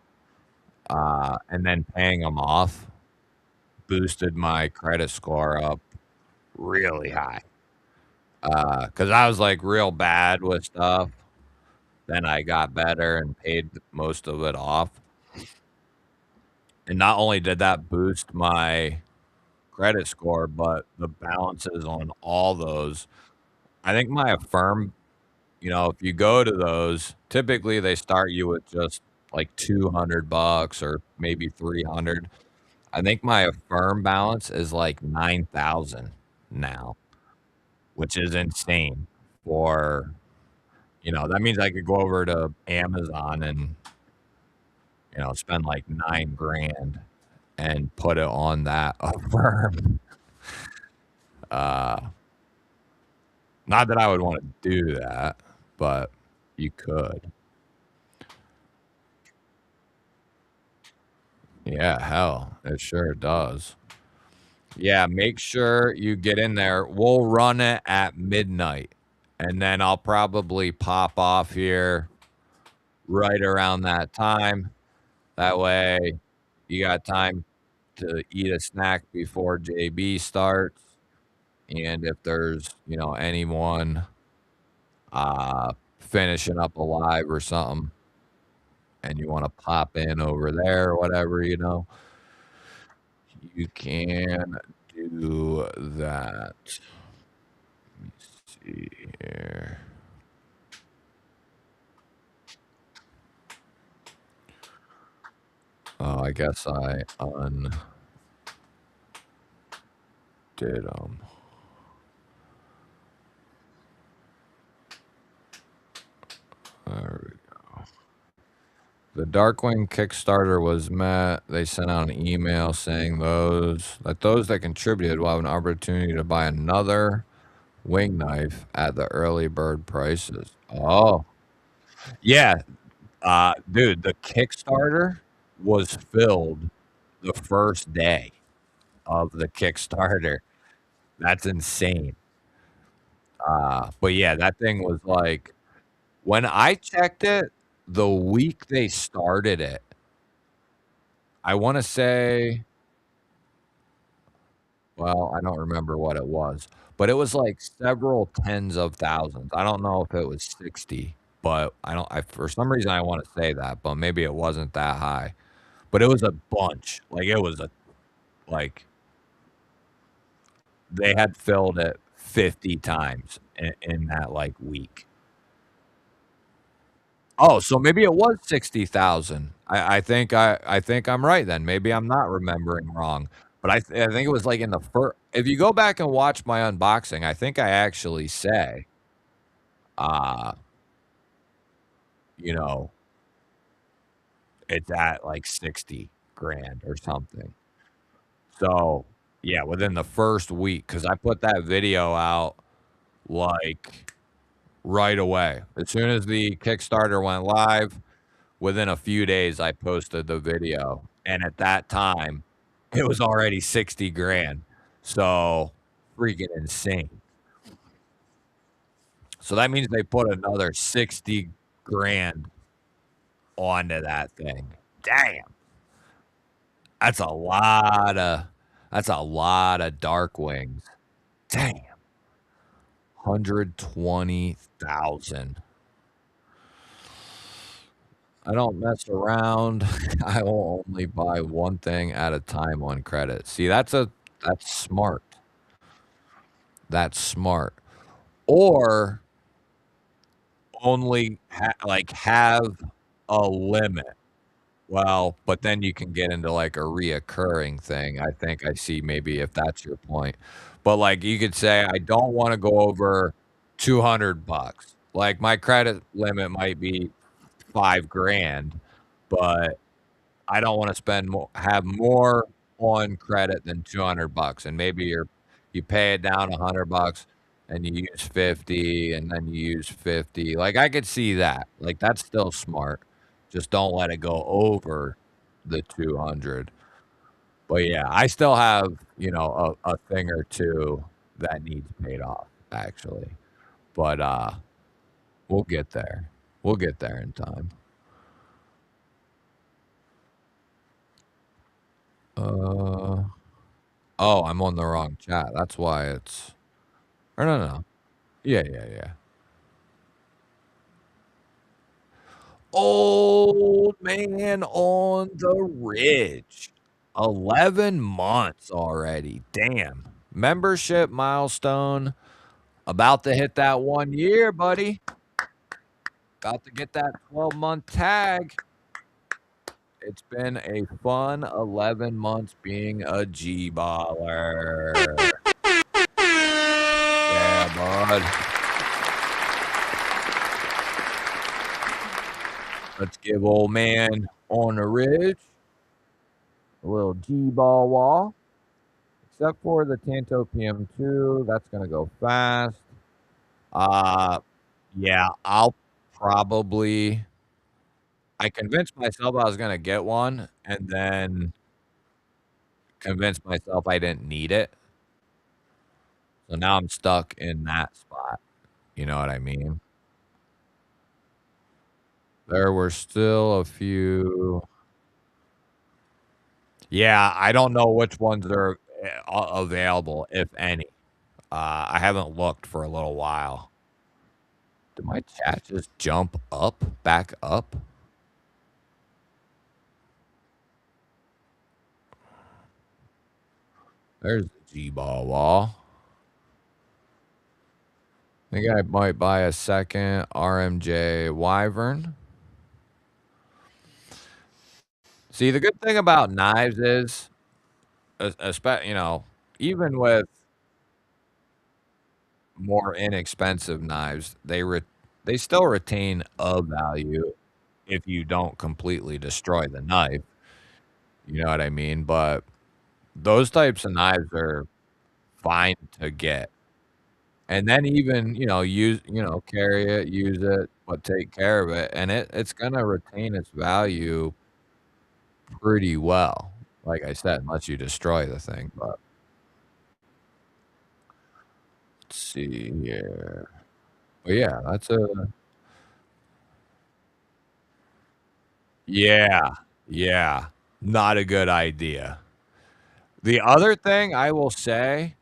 and then paying them off boosted my credit score up really high. Because I was like real bad with stuff. Then I got better and paid most of it off. And not only did that boost my credit score, but the balances on all those. I think my Affirm, if you go to those, typically they start you with just like 200 bucks or maybe 300. I think my Affirm balance is like 9,000 now, which is insane for, that means I could go over to Amazon and, spend like 9 grand and put it on that Affirm. Uh, Not that I would want to do that, but you could. Yeah, hell, it sure does. Yeah, make sure you get in there. We'll run it at midnight, and then I'll probably pop off here right around that time. That way, you got time to eat a snack before JB starts. And if there's, anyone finishing up alive or something, and you want to pop in over there or whatever, you can do that. Let me see here. Oh, I guess I undid them. There we go. The Darkwing Kickstarter was met. They sent out an email saying those that contributed will have an opportunity to buy another wing knife at the early bird prices. Oh, yeah. Dude, the Kickstarter was filled the first day of the Kickstarter. That's insane. But yeah, that thing was like when I checked it the week they started it, I want to say, well, I don't remember what it was, but it was like several tens of thousands. I don't know if it was 60, but for some reason I want to say that, but maybe it wasn't that high. But it was a bunch. Like it was like they had filled it 50 times in that like week. Oh, so maybe it was 60,000. I think I'm right then. Maybe I'm not remembering wrong. But I think it was like in the first. If you go back and watch my unboxing, I think I actually say, uh, you know, it's at like 60 grand or something. So yeah, within the first week, because I put that video out like right away. As soon as the Kickstarter went live, within a few days, I posted the video, and at that time, it was already 60 grand. So freaking insane. So that means they put another 60 grand onto that thing. Damn. That's a lot of dark wings. Damn. 120,000. I don't mess around. I will only buy one thing at a time on credit. See, that's smart. That's smart. Or only like have a limit. Well, but then you can get into, like, a reoccurring thing. I think I see maybe if that's your point. But, like, you could say, "I don't wanna go over 200 bucks." Like, my credit limit might be 5 grand, but I don't wanna spend have more on credit than 200 bucks, and maybe you pay it down 100 bucks, and you use 50, and then you use 50. Like, I could see that. Like, that's still smart. Just don't let it go over the 200. But, yeah, I still have, a thing or 2 that needs paid off, actually. But, we'll get there. We'll get there in time. Uh Oh, I'm on the wrong chat. That's why it's or no, no. Yeah, yeah, yeah. Old man on the ridge. 11 months already. Damn. Membership milestone. About to hit that 1 year, buddy. About to get that 12-month tag. It's been a fun 11 months being a G-baller. Yeah, bud. Let's give old man on the ridge a little G-ball wall. Except for the Tanto PM2, that's gonna go fast. Uh, yeah, I'll probably I convinced myself I was gonna get one, and then convinced myself I didn't need it. So now I'm stuck in that spot. You know what I mean? There were still a few. Yeah, I don't know which ones are available, if any. I haven't looked for a little while. Did my chat just jump up, back up? There's the G-ball wall. Think I might buy a second RMJ Wyvern. See, the good thing about knives is, even with more inexpensive knives, they still retain a value if you don't completely destroy the knife. You know what I mean? But those types of knives are fine to get. And then even, carry it, use it, but take care of it, and it's gonna retain its value pretty well. Like I said, unless you destroy the thing, but let's see here. But yeah, that's a yeah, yeah, not a good idea. The other thing I will say,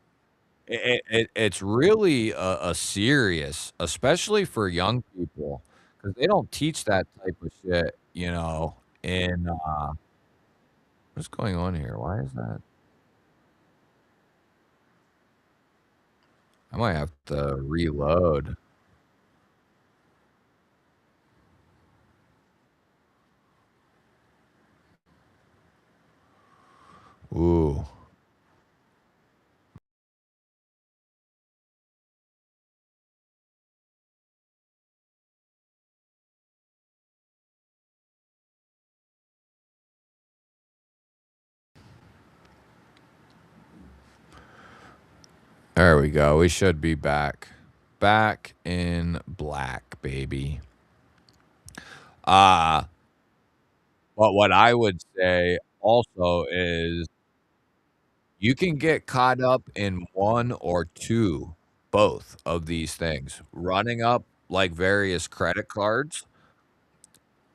it's really a serious, especially for young people, because they don't teach that type of shit, in, what's going on here? Why is that? I might have to reload. Ooh. There we go. We should be back. Back in black, baby. Uh, but what I would say also is you can get caught up in one or two, both of these things, running up like various credit cards,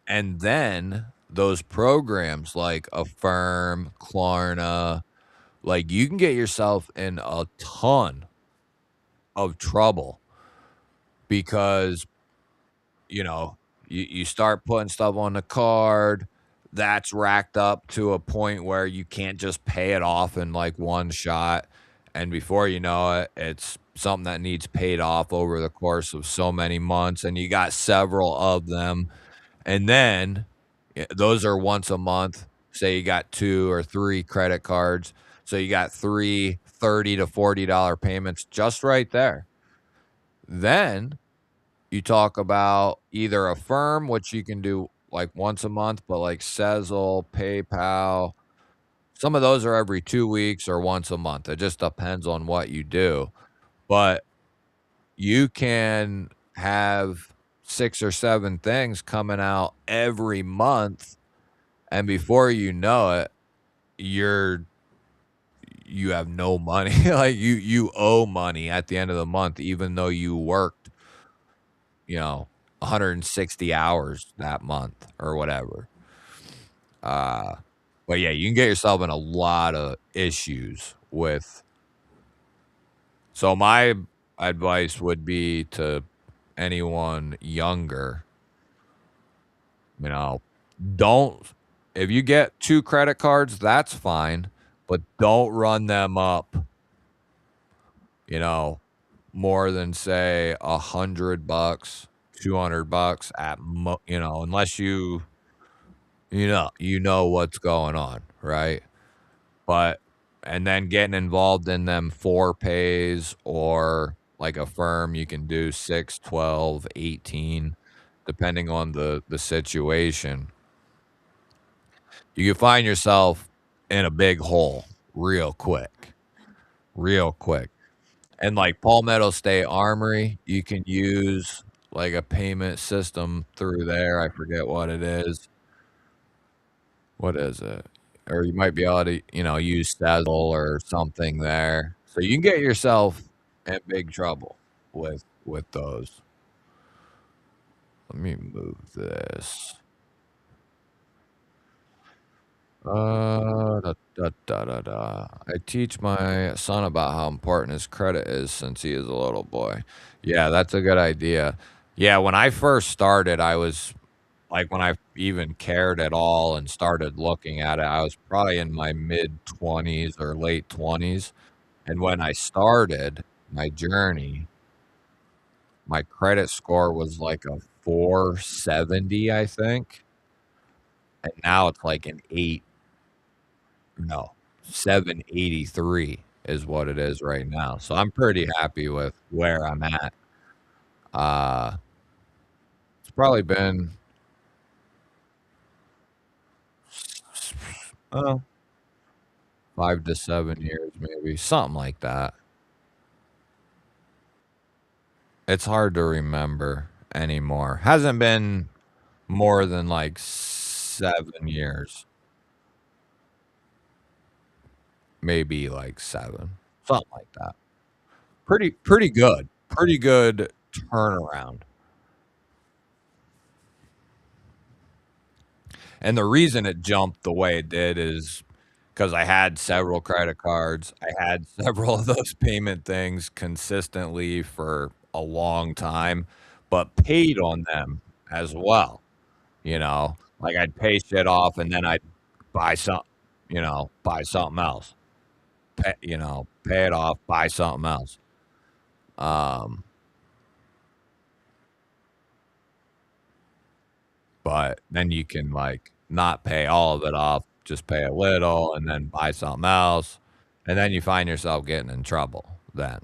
and then those programs like Affirm, Klarna, like you can get yourself in a ton of trouble because you know, you start putting stuff on the card, that's racked up to a point where you can't just pay it off in, like, one shot, and before you know it, it's something that needs paid off over the course of so many months, and you got several of them, and then those are once a month. Say you got 2 or 3 credit cards, so you got 3 to $40 payments just right there. Then you talk about either a firm, which you can do, like, once a month, but, like, Sezzle, PayPal, some of those are every 2 weeks or once a month. It just depends on what you do, but you can have 6 or 7 things coming out every month, and before you know it, you're you have no money. Like, you owe money at the end of the month even though you worked, 160 hours that month or whatever. Uh, but yeah, you can get yourself in a lot of issues with. So my advice would be to anyone younger, you know, don't if you get 2 credit cards, that's fine, but don't run them up, you know, more than say $100, $200 unless you know what's going on, right? But and then getting involved in them 4 pays or like a firm, you can do 6, 12, 18, depending on the situation. You can find yourself in a big hole real quick, real quick. And like Palmetto State Armory, you can use like a payment system through there. I forget what it is. What is it? Or you might be able to, use Sezzle or something there. So you can get yourself in big trouble with those. Let me move this. Da, da, da, da, da. I teach my son about how important his credit is since he is a little boy. Yeah, that's a good idea. Yeah, when I first started, I was like, when I even cared at all and started looking at it, I was probably in my mid 20s or late 20s. And when I started my journey, my credit score was like a 470, I think. And now it's like an 8, no, 783 is what it is right now. So I'm pretty happy with where I'm at. Uh, it's probably been, oh, 5 to 7 years, maybe something like that. It's hard to remember anymore. Hasn't been more than like 7 years, maybe like 7, something like that. Pretty good. Pretty good turnaround. And the reason it jumped the way it did is because I had several credit cards. I had several of those payment things consistently for a long time, but paid on them as well. Like I'd pay shit off and then I'd buy some, buy something else. Pay it off, buy something else. Um, but then you can like not pay all of it off, just pay a little and then buy something else. And then you find yourself getting in trouble then.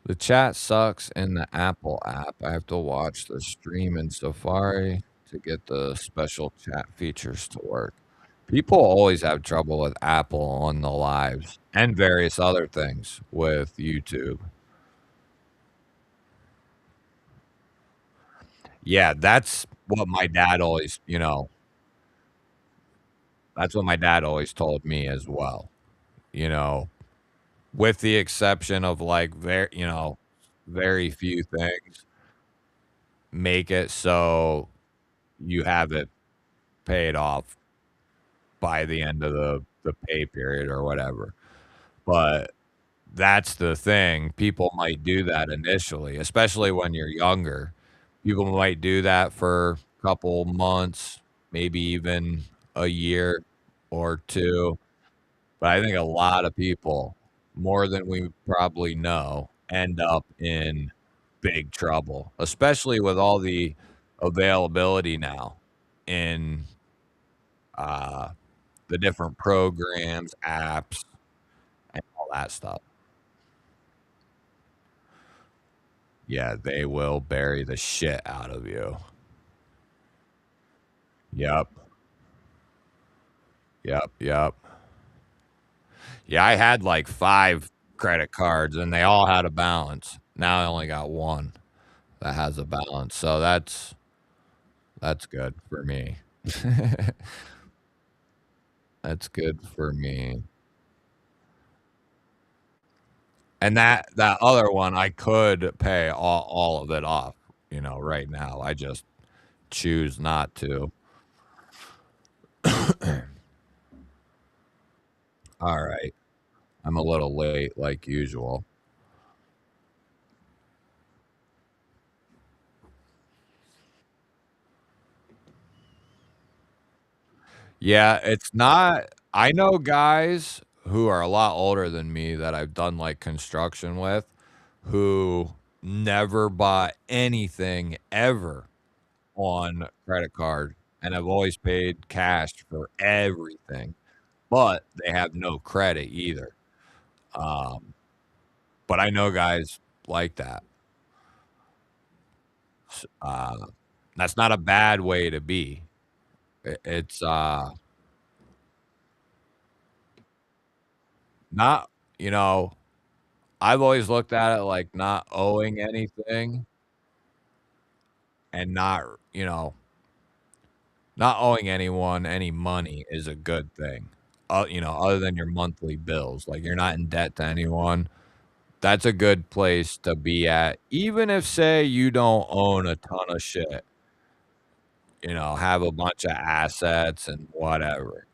The chat sucks in the Apple app. I have to watch the stream in Safari to get the special chat features to work. People always have trouble with Apple on the lives and various other things with YouTube. Yeah, that's what my dad always, that's what my dad always told me as well. You know, with the exception of like very few things, make it so you have it paid off by the end of the pay period or whatever. But that's the thing. People might do that initially, especially when you're younger. People might do that for a couple months, maybe even a year or 2. But I think a lot of people, more than we probably know, end up in big trouble, especially with all the availability now. in the different programs, apps, and all that stuff. Yeah, they will bury the shit out of you. Yep. Yep. Yep. Yeah, I had like 5 credit cards and they all had a balance. Now I only got 1 that has a balance. So that's good for me. That's good for me. And that other one, I could pay all of it off, right now. I just choose not to. All right. I'm a little late like usual. Yeah, it's not I know guys who are a lot older than me that I've done, like, construction with, who never bought anything ever on credit card and have always paid cash for everything, but they have no credit either. Um, but I know guys like that. S That's not a bad way to be. It's, not you know, I've always looked at it like not owing anything and not owing anyone any money is a good thing. Other than your monthly bills, like, you're not in debt to anyone. That's a good place to be at, even if, say, you don't own a ton of shit, have a bunch of assets and whatever.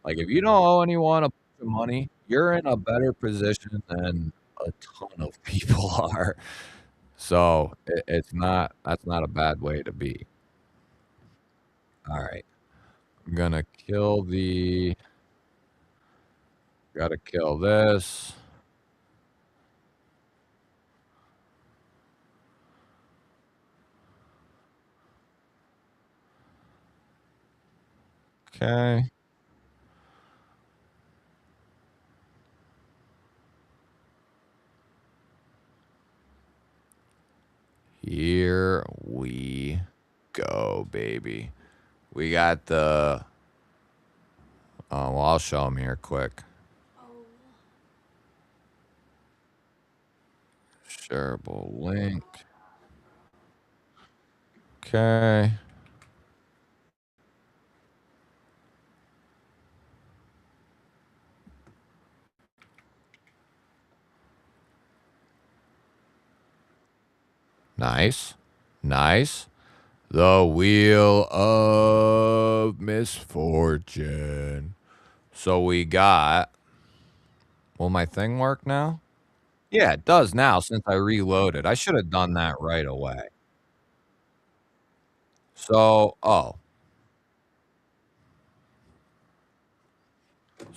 Like, if you don't owe anyone a bunch of money, you're in a better position than a ton of people are. So, it's not that's not a bad way to be. Alright. I'm gonna kill the gotta kill this. Okay. Here we go, baby. We got the well, I'll show them here quick. Oh. Shareable link. Okay. Nice. Nice. The Wheel of Misfortune. So we got. Will my thing work now? Yeah, it does now since I reloaded. I should have done that right away. So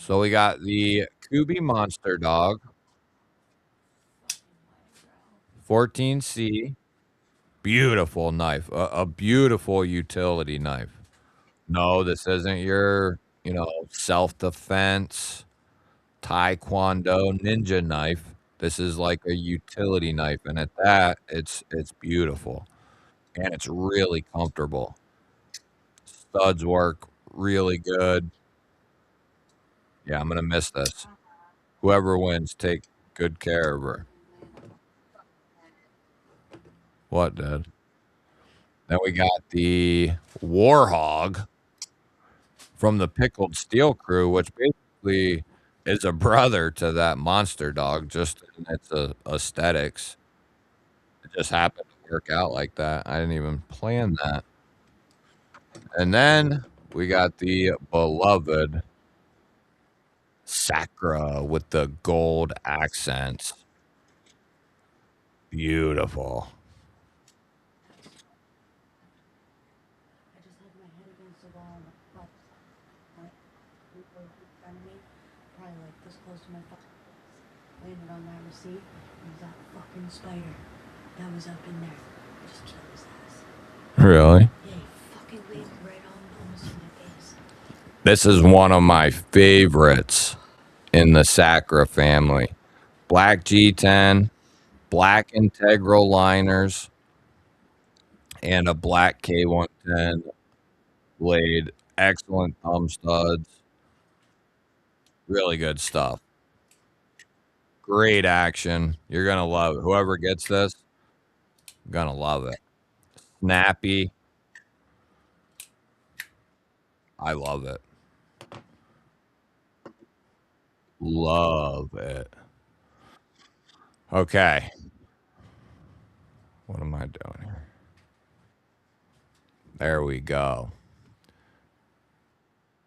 we got the Kubi Monster Dog, 14C. Beautiful knife. A beautiful utility knife. No, this isn't your, self-defense, taekwondo ninja knife. This is like a utility knife, and at that, it's beautiful, and it's really comfortable. Studs work really good. Yeah, I'm gonna miss this. Whoever wins, take good care of her. What, did? Then we got the Warhog from the Pickled Steel crew, which basically is a brother to that monster dog, just in its aesthetics. It just happened to work out like that. I didn't even plan that. And then we got the beloved Sacra with the gold accents. Beautiful. Really? Yeah, he fucking landed right on This is one of my favorites in the Sacra family. Black G10, black integral liners, and a black K110 blade. Excellent thumb studs. Really good stuff. Great action. You're going to love it. Whoever gets this, going to love it. Snappy. I love it. Love it. Okay. What am I doing here? There we go.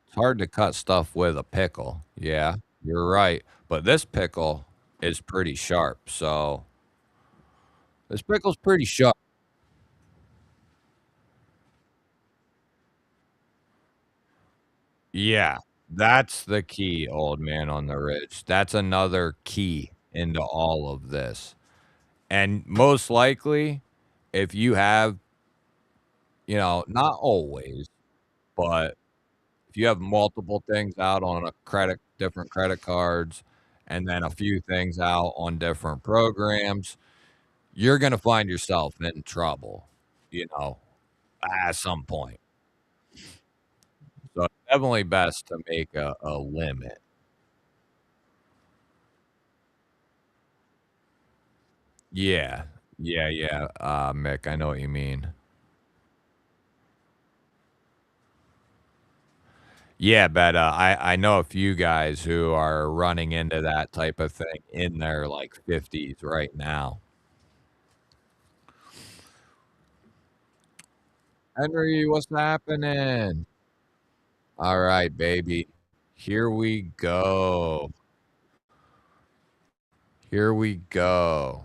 It's hard to cut stuff with a pickle. Yeah, you're right. But this pickle is pretty sharp. So this pickle's pretty sharp. Yeah, that's the key, old man on the ridge. That's another key into all of this. And most likely, if you have, not always, but if you have multiple things out on different credit cards, and then a few things out on different programs, you're going to find yourself in trouble, you know, at some point. So it's definitely best to make a limit. Yeah. Yeah. Yeah. Mick, I know what you mean. Yeah, but I know a few guys who are running into that type of thing in their like 50s right now. Henry, what's happening? All right, baby. Here we go. Here we go.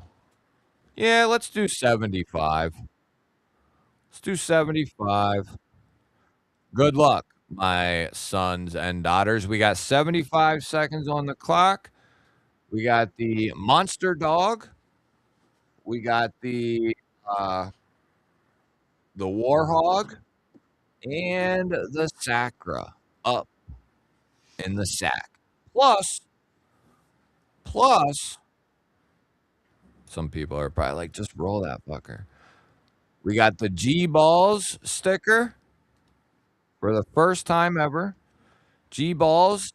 Yeah, let's do 75. Let's do 75. Good luck, my sons and daughters. We got 75 seconds on the clock. We got the monster dog. We got uh the warhog and the sacra up in the sack. Plus, some people are probably like, just roll that fucker. We got the G Balls sticker for the first time ever. G Balls,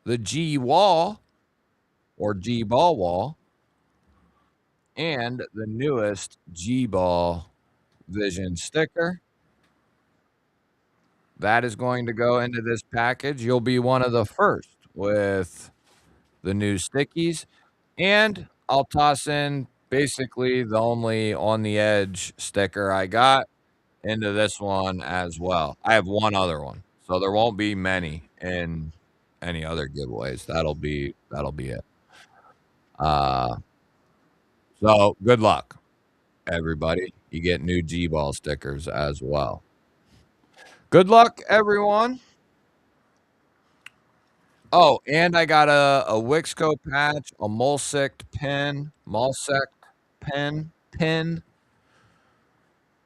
the G Wall or G Ball Wall, and the newest G Ball Vision sticker. That is going to go into this package. You'll be one of the first with the new stickies. And I'll toss in basically the only on the edge sticker I got into this one as well. I have one other one, so there won't be many in any other giveaways. That'll be it. Uh, so good luck, everybody. You get new G Ball stickers as well. Good luck, everyone. Oh, and I got a Wixco patch, a Mulsec pin,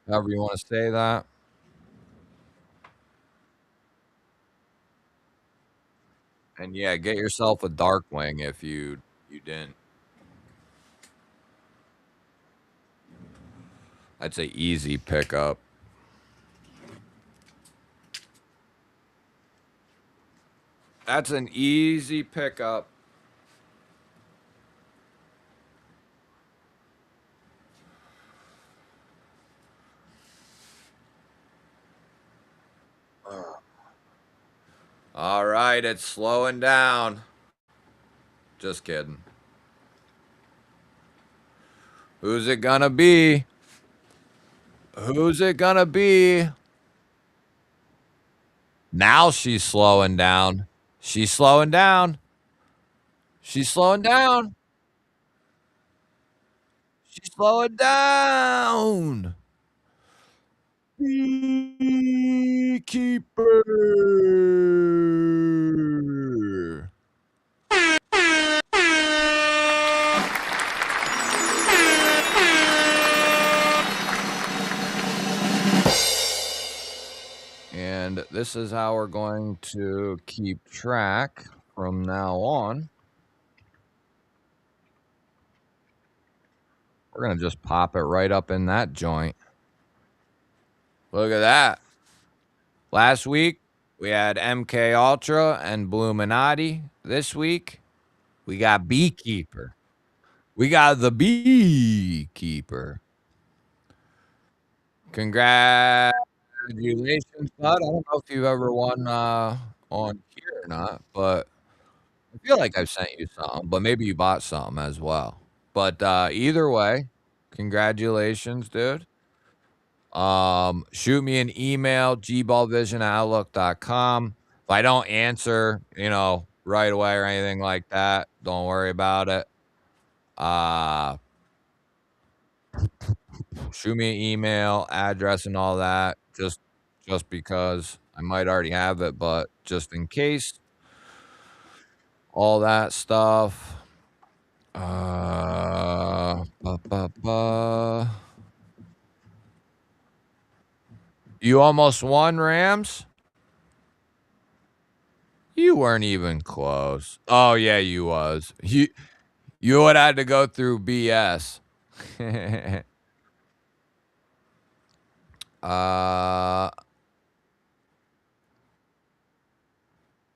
however you want to say that. And yeah, get yourself a Darkwing if you didn't. That's a easy pickup. That's an easy pickup. All right, it's slowing down. Just kidding. Who's it gonna be? Who's it gonna be? Now she's slowing down. She's slowing down. She's slowing down. She's slowing down. Beekeeper. And this is how we're going to keep track from now on. We're going to just pop it right up in that joint. Look at that. Last week, we had MK Ultra and Bluminati. This week, we got Beekeeper. We got the Beekeeper. Congratulations, bud. I don't know if you've ever won on here or not, but I feel like I've sent you something, but maybe you bought something as well. But either way, congratulations, dude. Shoot me an email, gballvision@outlook.com. If I don't answer, right away or anything like that, don't worry about it. Uh, Shoot me an email, address, and all that. Just because I might already have it, but just in case, all that stuff. Ba, ba, ba. You almost won, Rams? You weren't even close. Oh yeah, you was. You would have had to go through BS. uh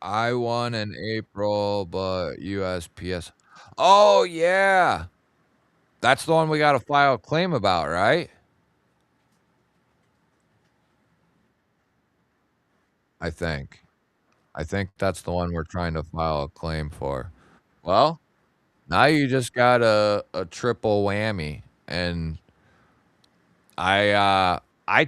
I won in April, but USPS. Oh yeah. That's the one we got to file a claim about, right? I think. I think that's the one we're trying to file a claim for. Well, now you just got a triple whammy, and I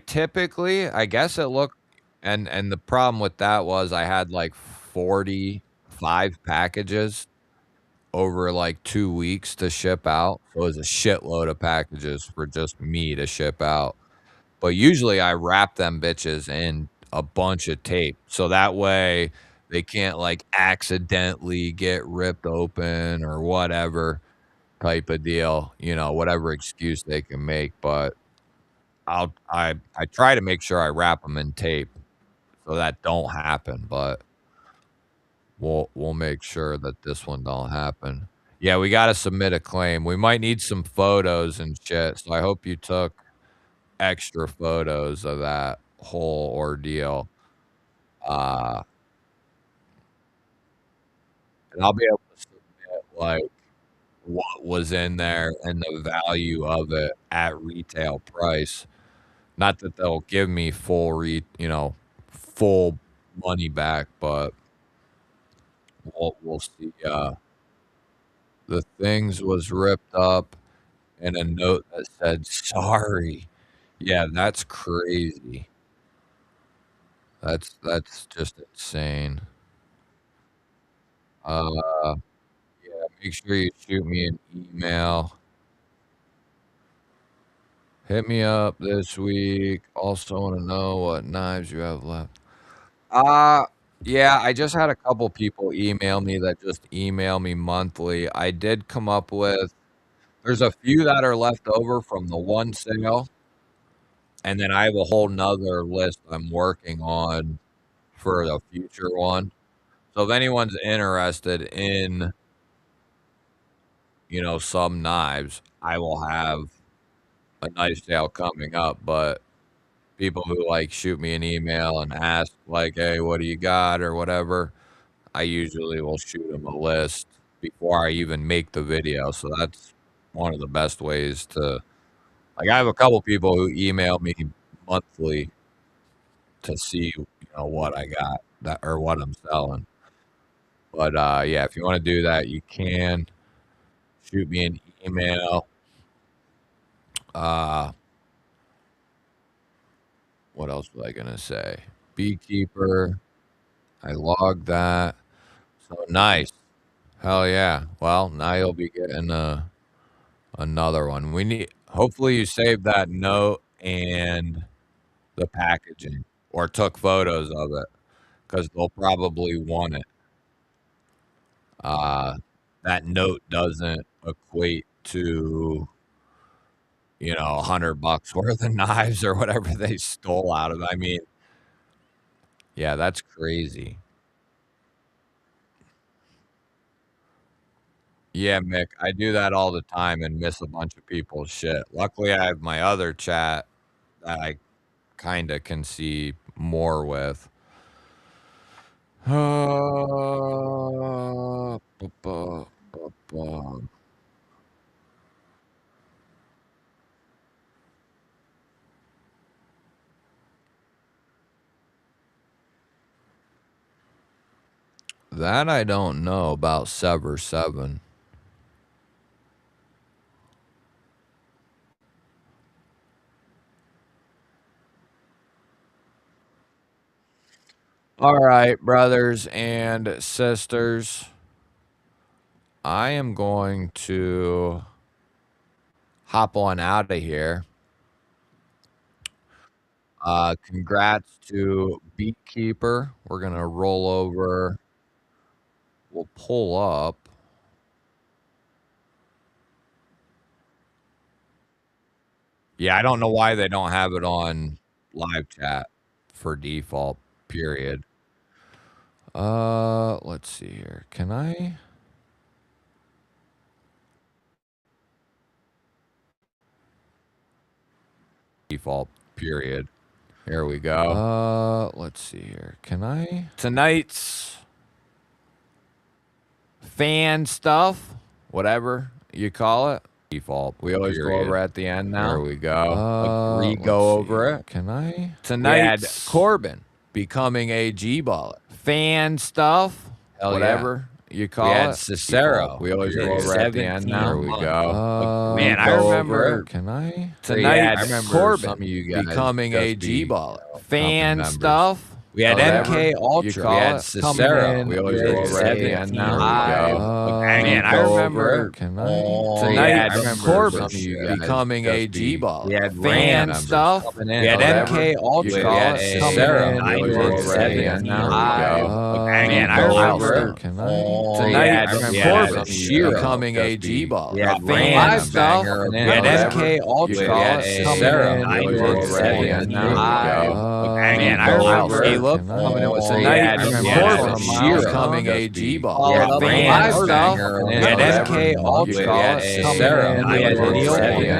typically, I guess it looked, and the problem with that was I had like 45 packages over like 2 weeks to ship out. So it was a shitload of packages for just me to ship out. But usually I wrap them bitches in a bunch of tape so that way they can't like accidentally get ripped open or whatever type of deal, whatever excuse they can make. But I try to make sure I wrap them in tape so that don't happen, but we'll make sure that this one don't happen. Yeah, we gotta submit a claim. We might need some photos and shit, so I hope you took extra photos of that whole ordeal. Uh, and I'll be able to submit like what was in there and the value of it at retail price. Not that they'll give me full money back, but we'll see. The things was ripped up and a note that said sorry. Yeah, that's crazy. That's just insane. Uh, yeah, make sure you shoot me an email. Hit me up this week. Also want to know what knives you have left. Uh, yeah, I just had a couple people email me that just email me monthly. I did come up with there's a few that are left over from the one sale, and then I have a whole nother list I'm working on for the future one. So if anyone's interested in, some knives, I will have a knife sale coming up, but people who like shoot me an email and ask like, "Hey, what do you got?" or whatever, I usually will shoot them a list before I even make the video. So that's one of the best ways to like I have a couple people who email me monthly to see, what I got that or what I'm selling. But yeah, if you want to do that, you can shoot me an email. Uh what else was I gonna say? Beekeeper. I logged that. So nice. Hell yeah. Well, now you'll be getting another one. We need hopefully you saved that note and the packaging or took photos of it because they'll probably want it. Uh, that note doesn't equate to, $100 worth of knives or whatever they stole out of it. I mean, Yeah, that's crazy. Yeah, Mick, I do that all the time and miss a bunch of people's shit. Luckily, I have my other chat that I kinda can see more with. Ba ba ba ba. That I don't know about Sever 7. Alright, brothers and sisters, I am going to hop on outta here. Congrats to Beatkeeper. We're gonna roll over. We'll pull up. Yeah, I don't know why they don't have it on live chat for default, period. Let's see here. Can I? Default, period. Here we go. Let's see here. Can I? Tonight's fan stuff, whatever you call it. Default. We always go over at the end now. Here we go. Re-go over it. Can I? Tonight's Corbin becoming a G-baller. Fan stuff, whatever you call it. We had Cicero. We always go over at the end now. Here we go. Man, I remember. Can I? Tonight, I remember Corbin some of you guys becoming a G-baller. Fan stuff. We had MK Ultra. We had Cicero. We always go over at the end now. Man, I remember. Can I? Tonight, I remember Corbin becoming a G-baller. We had fan stuff. We had MK Ultra. We had Cicero. We always go over at the end now. Man, I remember. Can I? Tonight, I remember Corbin becoming a G-baller. We had fan stuff. We had MK Ultra. We had Cicero. We always go over at the end now. Man, I remember. Look, coming in with tonight, Corbin becoming a G-ball. Yeah, fan stuff. We had MK Ultra. We had Cicero. We had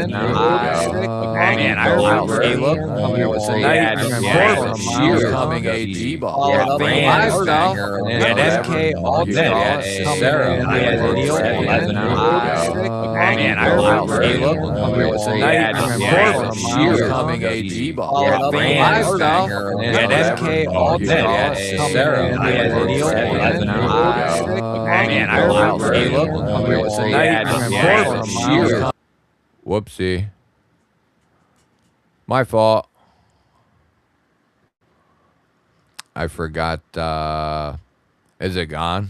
Neil. Man, I remember. Look, coming in with tonight, Corbin becoming a G-ball. Yeah, fan stuff. We had MK Ultra. We had Cicero. We had Neil. Man, I remember. Look, coming in with tonight, Corbin becoming a G-ball. Yeah, fan stuff. We had MK Ultra. We had Cicero. We had Neil. Man, I remember. Look, coming in with tonight, Corbin. Whoopsie. My fault. I forgot. Is it gone?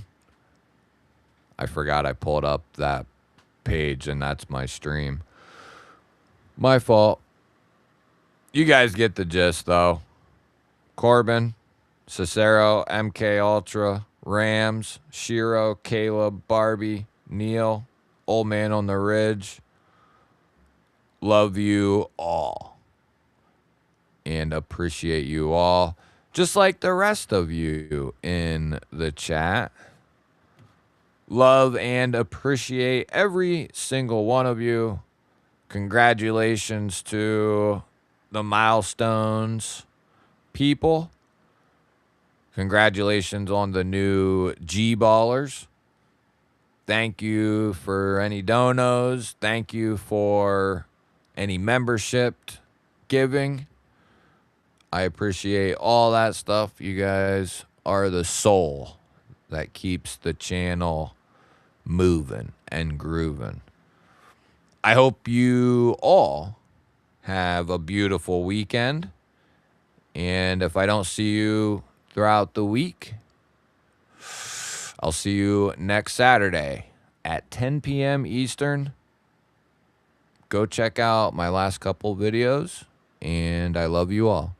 I forgot I pulled up that page and that's my stream. My fault. You guys get the gist, though. Corbin, Cicero, MK Ultra, Rams, Shiro, Caleb, Barbie, Neil, Old Man on the Ridge. Love you all. And appreciate you all. Just like the rest of you in the chat. Love and appreciate every single one of you. Congratulations to the milestones people. Congratulations on the new G-ballers. Thank you for any donos. Thank you for any membership giving. I appreciate all that stuff. You guys are the soul that keeps the channel moving and grooving. I hope you all have a beautiful weekend. And if I don't see you throughout the week, I'll see you next Saturday at 10 p.m. Eastern. Go check out my last couple videos, and I love you all.